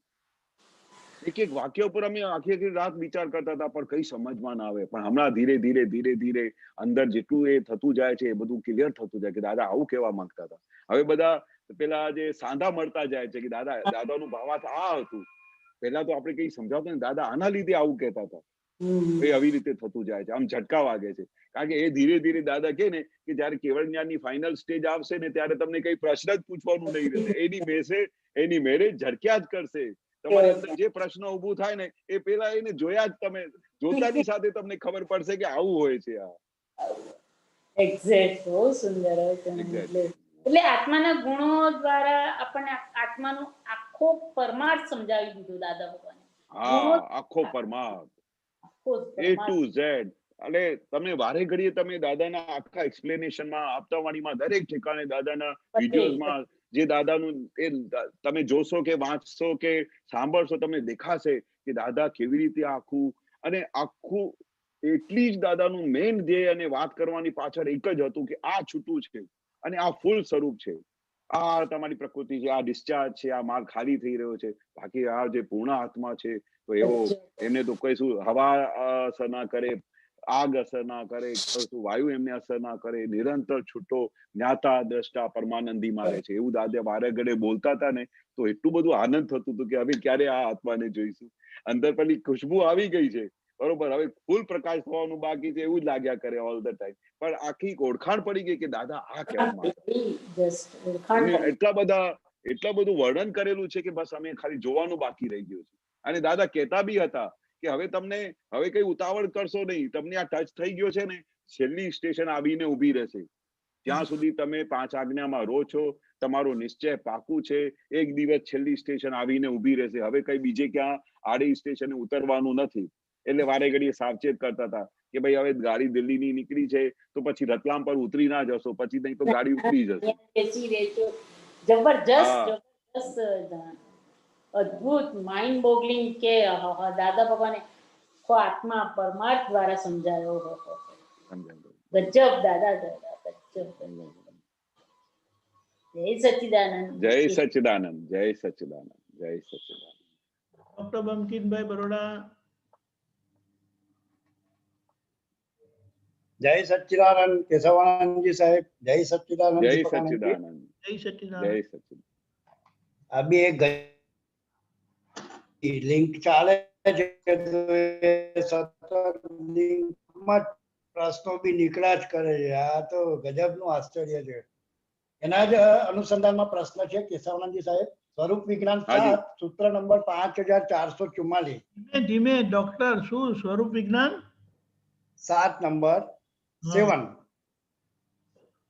S2: એક એક વાક્ય ઉપર અમે આખી આખી રાત વિચાર કરતા હતા પણ કઈ સમજમાં ના આવે. પણ હમણાં ધીરે ધીરે ધીરે ધીરે અંદર જેટલું એ થતું જાય છે એ બધું ક્લિયર થતું જાય કે દાદા આવું કહેવા માંગતા હતા. હવે બધા પેલા જે સાંધા મળતા જાય છે કે દાદાનું ભાવાર્થ આ હતું. પેલા તો આપણે કઈ સમજાવતા ને દાદા આના લીધે આવું કહેતા હતા, એ આવી રીતે થતું જાય છે. આમ ઝટકા વાગે છે કારણ કે એ ધીરે ધીરે દાદા કે ને કે જયારે કેવળ જ્ઞાનની ફાઇનલ સ્ટેજ આવશે ને ત્યારે તમને કઈ પ્રશ્ન જ પૂછવાનું નહીં રહેશે. એની મેરેજ ઝટક્યા જ કરશે. તમારી અંદર જે પ્રશ્ન ઉભું થાય ને એ પેલા એને જોયા જ, તમે જોતાની સાથે તમને ખબર પડશે કે આવું હોય છે.
S8: એક્ઝેક્ટ. બહુ સુંદર. એટલે આત્માના ગુણો દ્વારા આપણને આત્માનું આખો પરમાર્થ સમજાવી દીધું દાદા ભગવાને.
S2: હા, આખો પરમાર્થ A to Z. એટલે તમે વારે ઘડીએ તમે દાદાના આખા એક્સપ્લેનેશનમાં, આપતાવાણીમાં, દરેક ઠેકાણે દાદાના વિડીયોઝમાં જે દાદાનું એ તમે જોશો કે વાંચશો કે સાંભળશો તમને દેખાશે કે દાદા કેવી રીતે આખું અને આખું એટલી જ દાદાનું મેઇન ધ્યેય અને વાત કરવાની પાછળ એક જ હતું કે આ છૂટું છે અને આ ફૂલ સ્વરૂપ છે. આ તમારી પ્રકૃતિ છે, આ ડિસ્ચાર્જ છે, આ માલ ખાલી થઈ રહ્યો છે. બાકી આ જે પૂર્ણ આત્મા છે તો એવો એમને તો કઈ શું હવા અસર ના કરે, આગ અસર ના કરે, વાયુ એમને અસર ના કરે, નિરંતર છૂટો જ્ઞાતા દ્રષ્ટા પરમાનંદી મારે છે. એવું દાદા વારે ઘડે બોલતા હતા ને તો એટલું બધું આનંદ થતું હતું કે હવે ક્યારે આ આત્માને જોઈશું. અંદર પેલી ખુશ્બુ આવી ગઈ છે, બરોબર, હવે ફૂલ પ્રકાશ થવાનું બાકી છે એવું જ લાગ્યા કરે ઓલ ધ ટાઈમ. પણ આખી ઓળખાણ પડી ગઈ કે દાદા આ કહેવા માંગતા. એટલા બધું વર્ણન કરેલું છે કે બસ અમે ખાલી જોવાનું બાકી રહી ગયું છે. અને દાદા કહેતા બી હતા કે હવે તમને હવે કઈ ઉતાવળ કરશો નહીં, તમને આ ટચ થઈ ગયો છે ને છેલ્લી સ્ટેશન આવીને ઉભી રહેશે. ત્યાં સુધી તમે 5 આજ્ઞામાં રહો છો, તમારો નિશ્ચય પાકું છે, એક દિવસ છેલ્લી સ્ટેશન આવીને ઉભી રહેશે. હવે કઈ બીજે ક્યાં આડી સ્ટેશને ઉતરવાનું નથી. એટલે વારે ઘડીએ સાવચેત કરતા હતા કે ભાઈ હવે ગાડી દિલ્હીની નીકળી છે તો પછી રતલામ પર ઉતરી ના જશો, પછી નહીં તો ગાડી ઉતરી જશે.
S8: જબરજસ્ત અદ્ભુત માઇન્ડ બોગલિંગ કે દાદા ભગવાને આત્મા પરમાર્થ દ્વારા સમજાયો. ગજબ દાદા, ગજબ. જય સચ્ચિદાનંદ.
S2: જય સચ્ચિદાનંદ. જય સચ્ચિદાનંદ. જય સચ્ચિદાનંદ.
S1: ડોક્ટર બંકિમભાઈ બરોડા.
S9: જય સચ્ચિદાનંદ કેશવાનંદજી સાહેબ. જય સચ્ચિદાનંદ.
S2: જય સચ્ચિદાનંદ.
S1: જય સચ્ચિદાનંદ.
S2: જય સચ્ચિદાનંદ.
S9: અભી એક લિંક ચાલે છે સતત લિંકમાં પ્રશ્નો બી નીકળ્યા જ કરે છે. આ તો ગજબનું આશ્ચર્ય છે. એના જ અનુસંધાનમાં પ્રશ્ન છે કેશવાનંદજી સાહેબ. સ્વરૂપ વિજ્ઞાન 7 સૂત્ર નંબર 5444.
S1: ધીમે ડોક્ટર, શું સ્વરૂપ વિજ્ઞાન
S9: 7 નંબર 7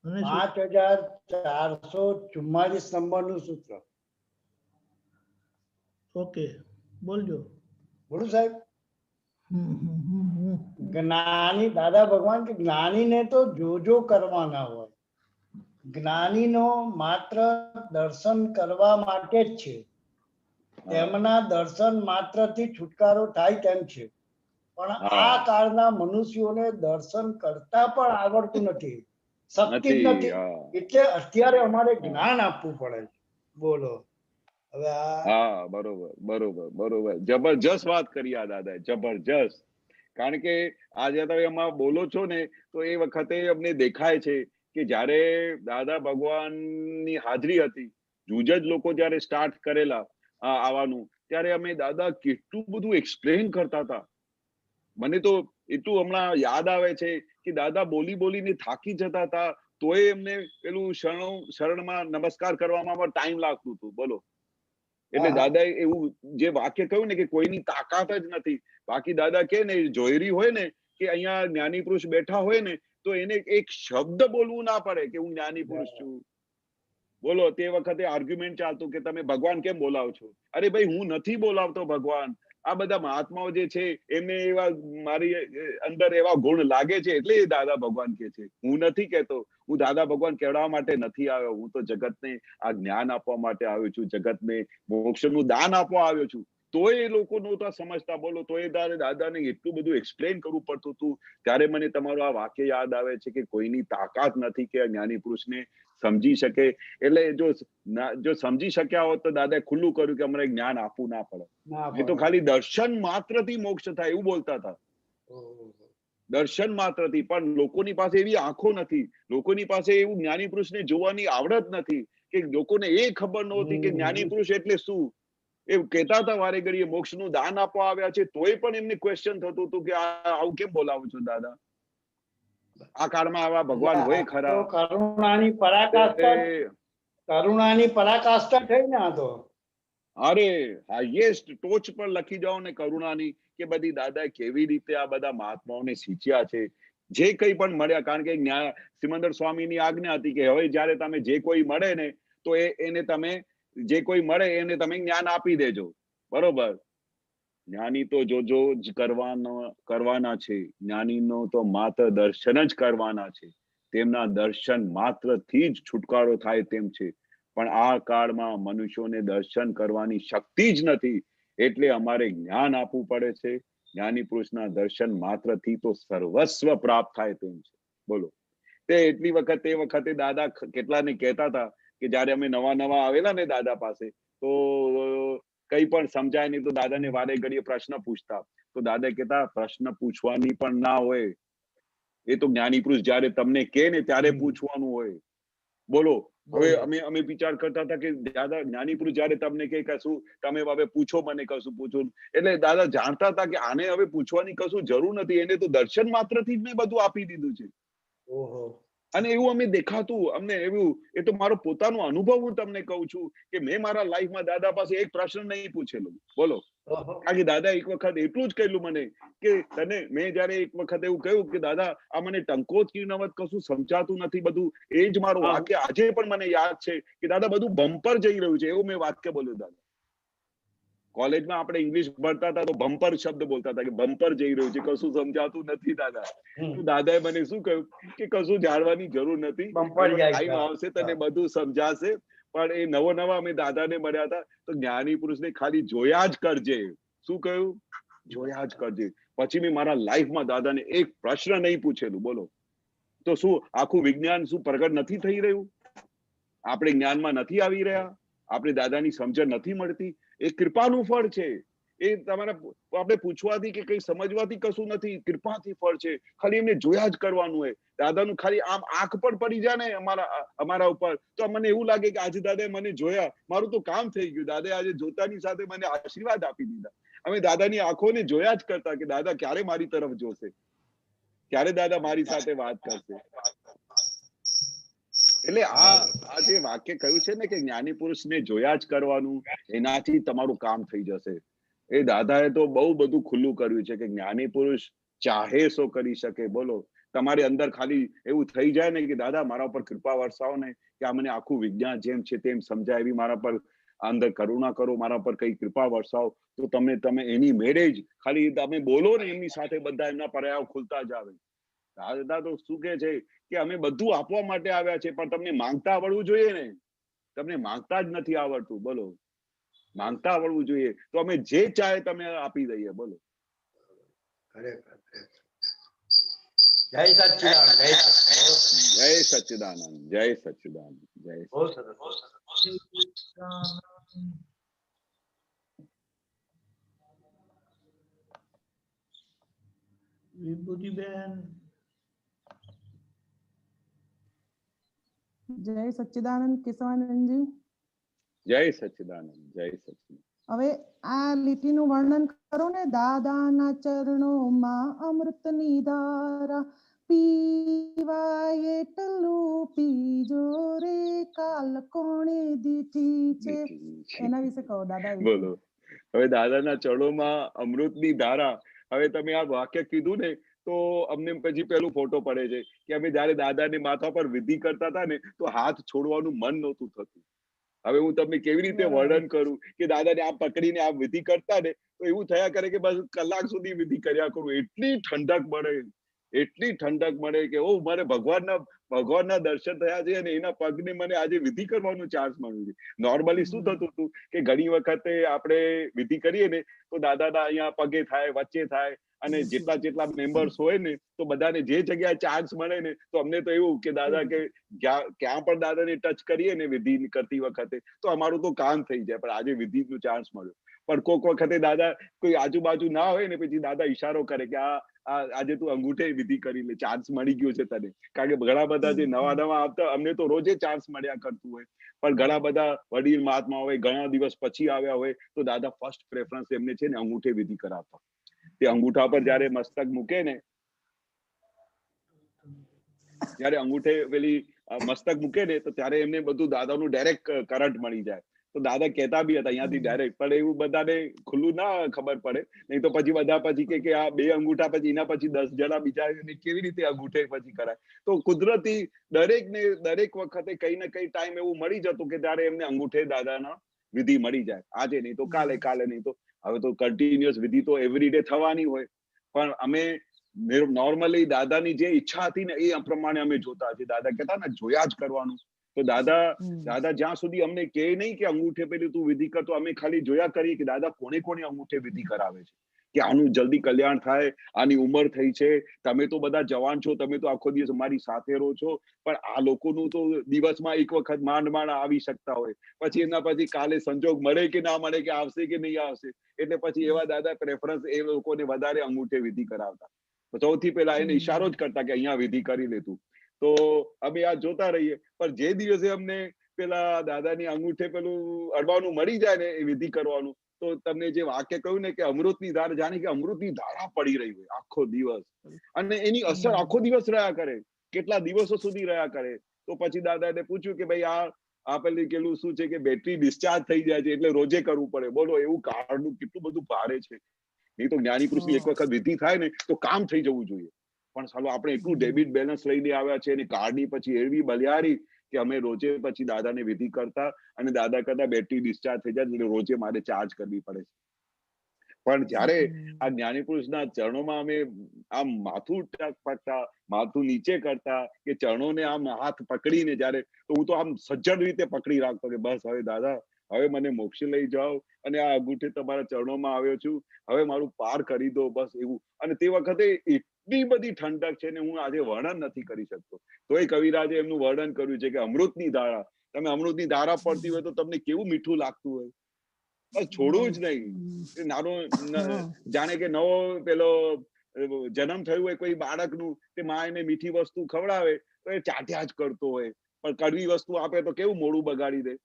S9: 5444 નંબરનું સૂત્ર.
S1: ઓકે, બોલજો.
S9: બોલું સાહેબ? જ્ઞાની દાદા ભગવાન કે જ્ઞાનીને તો જોજો કરવાના હોય, જ્ઞાનીનો માત્ર દર્શન કરવા માટે જ છે. તેમના દર્શન માત્રથી છુટકારો થાય તેમ છે. પણ આ કાળના મનુષ્યોને દર્શન કરતા પણ આવડતું નથી, શક્તિ જ નથી. એટલે અત્યારે અમારે જ્ઞાન આપવું પડે છે. બોલો હવે.
S2: હા, બરોબર બરોબર બરોબર. જબરજસ્ત વાત કરી આ દાદા, જબરજસ્ત. કારણ કે આજે તમે એમાં બોલો છો ને તો એ વખતે અમને દેખાય છે કે જયારે દાદા ભગવાનની હાજરી હતી, જૂજ જ લોકો જયારે સ્ટાર્ટ કરેલા આવવાનું, ત્યારે અમે દાદા કેટલું બધું એક્સપ્લેન કરતા હતા. મને તો એટલું હમણાં યાદ આવે છે કે દાદા બોલી બોલીને થાકી જતા હતા, તોય એમને પેલું શરણમાં નમસ્કાર કરવામાં ટાઈમ લાગતું હતું. બોલો. એટલે દાદાએ એવું જે વાક્ય કહ્યું ને કે કોઈની તાકાત જ નથી. બાકી દાદા કે ને જોયરી હોય ને કે અહીંયા જ્ઞાની પુરુષ બેઠા હોય ને તો એને એક શબ્દ બોલવું ના પડે કે હું જ્ઞાની પુરુષ છું. બોલો, તે વખતે આર્ગ્યુમેન્ટ ચાલતું કે તમે ભગવાન કેમ બોલાવો છો? અરે ભાઈ, હું નથી બોલાવતો ભગવાન. આ બધા મહાત્માઓ જે છે એમને એવા મારી અંદર એવા ગુણ લાગે છે એટલે એ દાદા ભગવાન કે છે. હું નથી કહેતો. હું દાદા ભગવાન કહેવા માટે નથી આવ્યો. હું તો જગતને આ જ્ઞાન આપવા માટે આવ્યો છું, જગતને મોક્ષનું દાન આપવા આવ્યો છું. તોય એ લોકો નહોતા સમજતા. બોલો, તો એ દાદાને એટલું બધું એક્સપ્લેન કરવું પડતું હતું. ત્યારે મને તમારું આ વાક્ય યાદ આવે છે કે કોઈની તાકાત નથી કે જ્ઞાની પુરુષને સમજી શકે. એટલે જો સમજી શક્યા હોત તો દાદાએ ખુલ્લું કર્યું કે અમને જ્ઞાન આપવું ના પડે. એ તો ખાલી દર્શન માત્રથી મોક્ષ થાય એવું બોલતા હતા. દર્શન માત્રથી. પણ લોકોની પાસે એવી આંખો નથી, લોકોની પાસે એવું જ્ઞાની પુરુષને જોવાની આવડત નથી કે લોકોને એ ખબર નહોતી કે જ્ઞાની પુરુષ એટલે શું. એ કહેતા હતા વારે ઘડીએ મોક્ષનું દાન આપવા આવ્યા છે, તોય પણ એમને ક્વેશ્ચન થતું હતું કે આવું કેમ બોલાવો છો દાદા? આ કાળમાં આવા ભગવાન હોય ખરા?
S9: કરુણાની પરાકાષ્ઠા થઈ ને આ તો.
S2: અરે હાઈએસ્ટ ટોચ પર લખી જાઓ ને કરુણાની, કે બધી દાદાએ કેવી રીતે આ બધા મહાત્માઓને શીખ્યા છે, જે કંઈ પણ મળ્યા. કારણ કે સિમંદર સ્વામીની આજ્ઞા હતી કે હવે જયારે તમે જે કોઈ મળે ને તો એને તમે જે કોઈ મળે એને તમે જ્ઞાન આપી દેજો. બરોબર? જ્ઞાની તો જોજો જ કરવાના છે. જ્ઞાનીનો તો માત્ર દર્શન જ કરવાના છે. તેમના દર્શન માત્રથી જ છુટકારો થાય તેમ છે. પણ આ કાળમાં મનુષ્યોને દર્શન કરવાની શક્તિ જ નથી, એટલે અમારે જ્ઞાન આપવું પડે છે. જ્ઞાની પુરુષના દર્શન માત્રથી તો સર્વસ્વ પ્રાપ્ત થાય તેમ છે. બોલો, તે વખતે દાદા કેટલાને કહેતા હતા કે જયારે અમે નવા આવેલા ને દાદા પાસે, તો કઈ પણ સમજાય નહીં તો દાદાને વારે ઘડીએ પ્રશ્ન પૂછતા. તો દાદા કહેતા પ્રશ્ન પૂછવાની પણ ના હોય, એ તો જ્ઞાની પુરુષ જયારે તમને કહે ને ત્યારે પૂછવાનું હોય. બોલો, હવે અમે વિચાર કરતા હતા કે દાદા જ્ઞાની પુરુષ જયારે તમને કે કશું તમે હવે પૂછો, મને કશું પૂછો, એટલે દાદા જાણતા હતા કે આને હવે પૂછવાની કશું જરૂર નથી, એને તો દર્શન માત્રથી જ મેં બધું આપી દીધું છે. અને એવું અમે દેખાતું અમને એવું. એ તો મારો પોતાનો અનુભવ હું તમને કહું છું કે મેં મારા લાઈફમાં દાદા પાસે એક પ્રશ્ન નહીં પૂછેલો. બોલો, કારણ કે દાદા એક વખત એટલું જ કહેલું મને કે તને, મેં જયારે એક વખત એવું કહ્યું કે દાદા આ મને ટંકોત કિરણવત કશું સમજાતું નથી બધું, એ જ મારું વાક્ય આજે પણ મને યાદ છે કે દાદા બધું બમ્પર જઈ રહ્યું છે, એવું મેં વાક્ય બોલ્યું. દાદા કોલેજમાં આપણે ઇંગ્લિશ ભણતા હતા તો બમ્પર શબ્દ બોલતા હતા કે બમ્પર જઈ રહ્યું છે, કશું સમજાતું નથી દાદા. તો દાદાએ મને શું કહ્યું કે કશું જાણવાની જરૂર નથી, ટાઈમ આવશે તને બધું સમજાશે. પણ એ નવા અમે દાદાને મળ્યા હતા તો જ્ઞાની પુરુષને ખાલી જોયા જ કરજે. શું કહ્યું? જોયા જ કરજે. પછી મેં મારા લાઈફમાં દાદાને એક પ્રશ્ન નહીં પૂછેલું. બોલો, તો શું આખું વિજ્ઞાન શું પ્રગટ નથી થઈ રહ્યું? આપણે જ્ઞાનમાં નથી આવી રહ્યા? આપણે દાદાની સમજણ નથી મળતી? એ કૃપાનું ફળ છે. એ તમારા આપણે પૂછવાથી કે કઈ સમજવાથી કશું નથી, કૃપાથી ફળ છે. ખાલી એમને જોયા જ કરવાનું હોય. દાદાનું ખાલી આમ આંખ પણ પડી જાય ને અમારા ઉપર તો મને એવું લાગે કે આજે દાદાએ મને જોયા, મારું તો કામ થઈ ગયું. દાદાએ આજે જોતાની સાથે મને આશીર્વાદ આપી દીધા. અમે દાદાની આંખોને જોયા જ કરતા કે દાદા ક્યારે મારી તરફ જોશે, ક્યારે દાદા મારી સાથે વાત કરશે. એટલે આ જે વાક્ય કહ્યું છે ને કે જ્ઞાની પુરુષને જોયા જ કરવાનું, એનાથી તમારું કામ થઈ જશે. એ દાદાએ તો બહુ બધું ખુલ્લું કર્યું છે કે જ્ઞાની પુરુષ ચાહે સો કરી શકે. બોલો, તમારી અંદર ખાલી એવું થઈ જાય ને કે દાદા મારા ઉપર કૃપા વરસાવો ને, કે આ મને આખું વિજ્ઞાન જેમ છે તેમ સમજાય, એવી મારા પર અંદર કરુણા કરો, મારા પર કઈ કૃપા વરસાવો, તો તમે એની મેળે જ ખાલી તમે બોલો ને એમની સાથે બધા એમના પર્યાયો ખુલતા જ આવે. દાદા તો શું કે છે કે અમે બધું આપવા માટે આવ્યા છે, પણ તમને માંગતા આવડવું જોઈએ ને. તમને માંગતા જ નથી આવડતું. બોલો, માંગતા આવડવું જોઈએ તો અમે જે ચાહે તમે આપી દઈએ. બોલો,
S9: જય સચ્ચિદાનંદ,
S2: જય સચ્ચિદાનંદ, જય સચ્ચિદાનંદ, જય.
S1: વિભૂતિબેન,
S6: જય સચ્ચિદાનંદ કેશવાનંદજી.
S2: જય સચ્ચિદાનંદ, જય સચ્ચિદાનંદ.
S6: હવે આ લીટીનું વર્ણન કરો ને. દાદાના ચરણોમાં અમૃતની ધારા, પીવાય એટલું પીજો રે, કાલ કોણે દીધી છે. એના વિશે કહો દાદા.
S2: બોલો, હવે દાદાના ચરણોમાં અમૃતની ધારા. હવે તમે આ વાક્ય કીધું ને તો અમને પછી પેલું ફોટો પડે છે કે અમે જયારે દાદાને માથા પર વિધિ કરતા હતા ને તો હાથ છોડવાનું મન નહોતું થતું. હવે હું તમને કેવી રીતે વર્ણન કરું કે દાદાને આમ પકડીને આમ વિધિ કરતા ને તો એવું થયા કરે કે બસ કલાક સુધી વિધિ કર્યા કરું, એટલી ઠંડક મળે. એટલી ઠંડક મળે કે ઓ મારે ભગવાનના દર્શન થયા છે અને એના પગને મને આજે વિધિ કરવાનું ચાન્સ મળ્યું છે. નોર્મલી શું થતું હતું કે ઘણી વખતે આપણે વિધિ કરીએ ને તો દાદાના અહીંયા પગે થાય, વચ્ચે થાય, અને જેટલા મેમ્બર્સ હોય ને તો બધાને જે જગ્યાએ ચાન્સ મળે ને તો અમને તો એવું કે દાદા કે ક્યાં પણ દાદાને ટચ કરીએ ને વિધિ કરતી વખતે તો અમારું તો કામ થઈ જાય. પણ આજે વિધિનો ચાન્સ મળ્યો. પણ કોઈક વખતે દાદા કોઈ આજુબાજુ ના હોય ને પછી દાદા ઈશારો કરે કે આજે તું અંગૂઠે વિધિ કરી લે, ચાન્સ મળી ગયો છે તને. કારણ કે ઘણા બધા જે નવા આવતા અમને તો રોજે ચાન્સ મળ્યા કરતું હોય, પણ ઘણા બધા વડીલ મહાત્મા હોય ઘણા દિવસ પછી આવ્યા હોય તો દાદા ફર્સ્ટ પ્રેફરન્સ એમને છે ને અંગૂઠે વિધિ કરાવતા. તે અંગૂઠા પર જયારે મસ્તક મૂકે ને, જયારે અંગૂઠે પેલી મસ્તક મૂકે ને તો ત્યારે એમને બધું દાદાનું ડાયરેક્ટ કરંટ મળી જાય. તો દાદા કહેતા બી હતા અહીંયાથી ડાયરેક્ટ, પણ એવું બધાને ખુલ્લું ના ખબર પડે. નહીં તો પછી બધા પછી કે આ 2 અંગૂઠા પછી એના પછી 10 જણા બીજા કેવી રીતે અંગૂઠે પછી કરાય. તો કુદરતી દરેક વખતે કઈ ને કઈ ટાઈમ એવું મળી જતું કે ત્યારે એમને અંગૂઠે દાદાના વિધિ મળી જાય. આજે નહીં તો કાલે, કાલે નહીં તો હવે તો કન્ટિન્યુઅસ વિધિ તો એવરીડે થવાની હોય. પણ અમે નોર્મલી દાદાની જે ઈચ્છા હતી ને એ પ્રમાણે અમે જોતા છીએ. દાદા કહેતા ને જોયા જ કરવાનું. તો દાદા જ્યાં સુધી અમને કહે નહીં કે અંગૂઠે પેલી તું વિધિ કર, તો અમે ખાલી જોયા કરીએ કે દાદા કોને અંગૂઠે વિધિ કરાવે છે કે આનું જલ્દી કલ્યાણ થાય. આની ઉંમર થઈ છે, તમે તો બધા જવાન છો, તમે તો આખો દિવસ મારી સાથે રહો છો, પણ આ લોકોનું તો દિવસમાં એક વખત માંડ આવી શકતા હોય. પછી એના પછી કાલે સંજોગ મળે કે ના મળે, કે આવશે કે નહીં આવશે. એટલે પછી એવા દાદા પ્રેફરન્સ એ લોકોને વધારે અંગૂઠે વિધિ કરાવતા. સૌથી પહેલા એને ઈશારો જ કરતા કે અહીંયા વિધિ કરી લેતું. તો અમે આ જોતા રહીએ. પણ જે દિવસે અમને પેલા દાદાની અંગૂઠે પેલું અડવાનું મળી જાય ને એ વિધિ કરવાનું, તો તમને જે વાક્ય કહ્યું ને કે અમૃતની ધાર, જાણે કે અમૃતની ધારા પડી રહી હોય આખો દિવસ, અને એની અસર આખો દિવસ રહ્યા કરે, કેટલા દિવસો સુધી રહ્યા કરે. તો પછી દાદાને પૂછ્યું કે ભાઈ આ પેલું શું છે કે બેટરી ડિસ્ચાર્જ થઈ જાય છે એટલે રોજે કરવું પડે. બોલો એવું કાર્ડનું કેટલું બધું ભારે છે. નહીં તો જ્ઞાની પુરુષની એક વખત વિધિ થાય ને તો કામ થઈ જવું જોઈએ. પણ ચાલો આપણે એટલું ડેબિટ બેલેન્સ લઈને આવ્યા છે અને કાર્ડની પછી એવી બલિયારી કે અમે રોજે પછી દાદાને વિધિ કરતા, અને દાદા કરતા બેટરી ડિસ્ચાર્જ થઈ જાય એટલે રોજે મારે ચાર્જ કરવી પડે છે. પણ જયારે આ જ્ઞાની પુરુષના ચરણોમાં અમે આમ માથું પકતા, માથું નીચે કરતા, કે ચરણોને આમ હાથ પકડીને જયારે, તો હું તો આમ સજ્જડ રીતે પકડી રાખતો કે બસ હવે દાદા હવે મને મોક્ષ લઈ જાઓ, અને આ અંગૂઠે તમારા ચરણોમાં આવ્યો છું, હવે મારું પાર કરી દો, બસ એવું. અને તે વખતે એટલી બધી ઠંડક છે ને હું આજે વર્ણન નથી કરી શકતો. તો એ કવિરાજે એમનું વર્ણન કર્યું છે કે અમૃતની ધારા, તમે અમૃતની ધારા પડતી હોય તો તમને કેવું મીઠું લાગતું હોય. બસ છોડવું જ નહીં. નાનો જાણે કે નવો પેલો જન્મ થયું હોય કોઈ બાળકનું, તે માં એને મીઠી વસ્તુ ખવડાવે તો એ ચાટ્યા જ કરતો હોય, પણ કડવી વસ્તુ આપે તો કેવું મોડું બગાડી દે.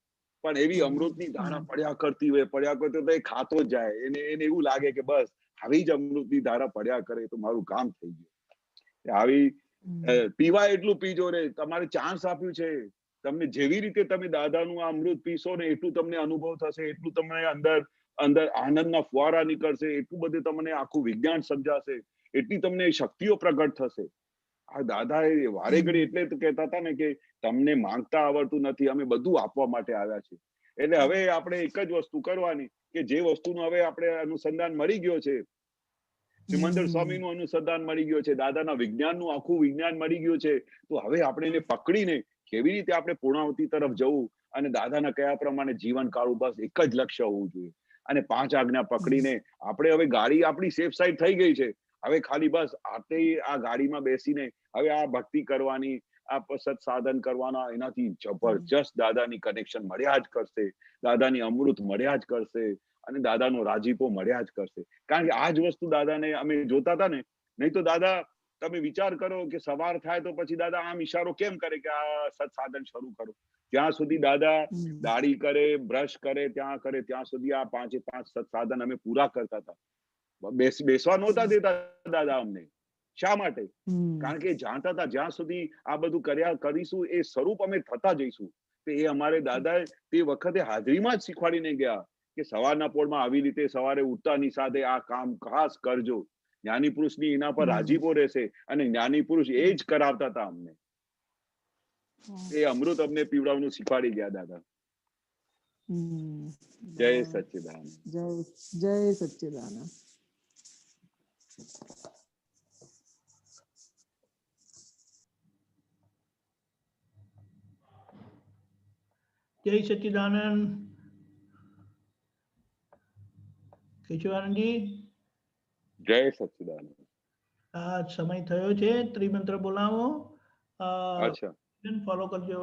S2: પણ એવી અમૃતની ધારા પડ્યા કરતી હોય, પડ્યા કરતી તો એ ખાતો જ જાય. એને એવું લાગે કે બસ આવી જ અમૃતની ધારા પડ્યા કરે તો મારું કામ થઈ ગયું. આવી પીવા એટલું પીજો રે, તમારે ચાન્સ આપ્યું છે. તમને જેવી રીતે તમે દાદાનું આ અમૃત પીશો ને એટલું તમને અનુભવ થશે, એટલું તમને અંદર આનંદના ફુવારા નીકળશે, એટલું બધું તમને આખું વિજ્ઞાન સમજાશે, એટલી તમને શક્તિઓ પ્રગટ થશે. આ દાદા એ વારે ઘડી એટલે તો કહેતા હતા ને કે તમને માંગતા આવડતું નથી, અમે બધું આપવા માટે આવ્યા છે. એટલે હવે આપણે એક જ વસ્તુ કરવાની કે જે વસ્તુનું હવે આપણે અનુસંધાન મળી ગયો છે, સિમંદર સ્વામીનું અનુસંધાન મળી ગયો છે, દાદાના વિજ્ઞાનનું આખું વિજ્ઞાન મળી ગયું છે, તો હવે આપણે એને પકડીને કેવી રીતે આપણે પૂર્ણાહુતિ તરફ જવું અને દાદાના કયા પ્રમાણે જીવન કાઢવું, બસ એક જ લક્ષ્ય હોવું જોઈએ. અને 5 આજ્ઞા પકડીને આપણે હવે ગાડી આપણી સેફ સાઈડ થઈ ગઈ છે. હવે ખાલી બસ આ ગાડીમાં બેસીને હવે આ ભક્તિ કરવાની, આ સત સાધન કરવાના, એનાથી જબરજસ્ત દાદાની કનેક્શન મળ્યા જ કરશે, દાદાની અમૃત મળ્યા જ કરશે, અને દાદાનો રાજીપો મળ્યા જ કરશે. કારણ કે આ જ વસ્તુ દાદાને અમે જોતા હતા ને. નહીં તો દાદા તમે વિચાર કરો કે સવાર થાય તો પછી દાદા આમ ઈશારો કેમ કરે કે આ સત સાધન શરૂ કરો. ત્યાં સુધી દાદા દાઢી કરે, બ્રશ કરે, ત્યાં સુધી આ 5 સત સાધન અમે પૂરા કરતા હતા. બેસવા નહોતા દેતા દાદા અમને. શા માટે? કારણ કે જાણતા હતા જ્યાં સુધી આ બધું કરીશું એ સ્વરૂપ અમે થતા જઈશું. તો એ અમારે દાદાએ તે વખતે હાજરીમાં જ શીખવાડીને ગયા કે સવારના પોળમાં આવી રીતે સવારે ઉઠતાની સાથે આ કામ ખાસ કરજો. જ્ઞાની પુરુષની એના પર રાજીપો રહેશે, અને જ્ઞાની પુરુષ એ જ કરાવતા હતા અમને. એ અમૃત અમને પીવડાવવાનું શીખવાડી ગયા દાદા. જય સચ્ચિદાનંદ.
S6: જય સચ્ચિદાનંદ.
S1: જય સચ્ચિદાનંદ. કેશવાનંદજી,
S2: જય સચ્ચિદાનંદ.
S1: આ સમય થયો છે, ત્રિમંત્ર બોલાવો.
S2: અચ્છા,
S1: ફોલો કરજો.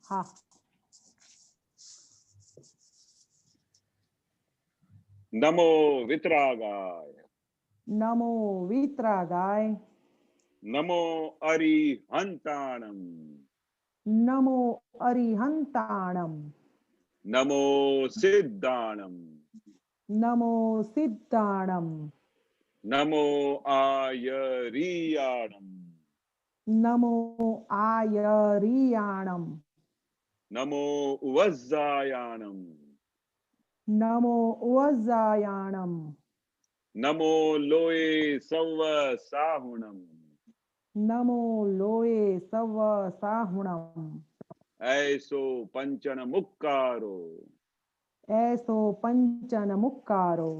S6: હા.
S2: નમો વિતરાગાય,
S6: નમો વિતરાગાય,
S2: નમો અરિહંતાણમ,
S6: નમો અરિહંતાણમ,
S2: નમો સિદ્ધાણમ,
S6: નમો સિદ્ધાણમ,
S2: નમો આયરિયાણમ,
S6: નમો આયરિયાણમ,
S2: નમો ઉવઝ્ઝાયાણમ,
S6: નમો ઉવઝ્ઝાયાણમ,
S2: નમો લોએ સવ સાહુણમ,
S6: નમો લોએ સવ સાહુણમ,
S2: એસો પંચન મુક્કારો,
S6: એસો પંચન મુક્કારો,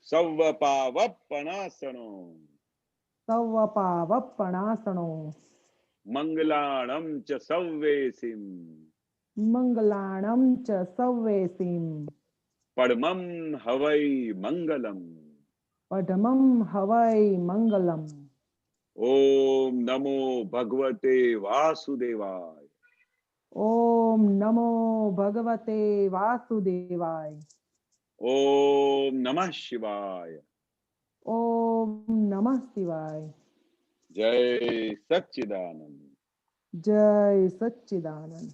S2: સવ પાવપણાસણો,
S6: સવપાવપણાસણો,
S2: મંગલાણમ ચ સવ્વેસિમ,
S6: મંગલાણમ ચ સવ્વેસિમ,
S2: પડમમ હવૈ મંગલમ,
S6: પઢમમ હવૈ મંગલમ.
S2: ઓમ નમો ભગવતે વાસુદેવાય,
S6: ઓમ નમો ભગવતે વાસુદેવાય,
S2: ઓમ નમઃ શિવાય,
S6: ઓમ નમઃ શિવાય.
S2: જય સચ્ચિદાનંદ.
S6: જય સચ્ચિદાનંદ.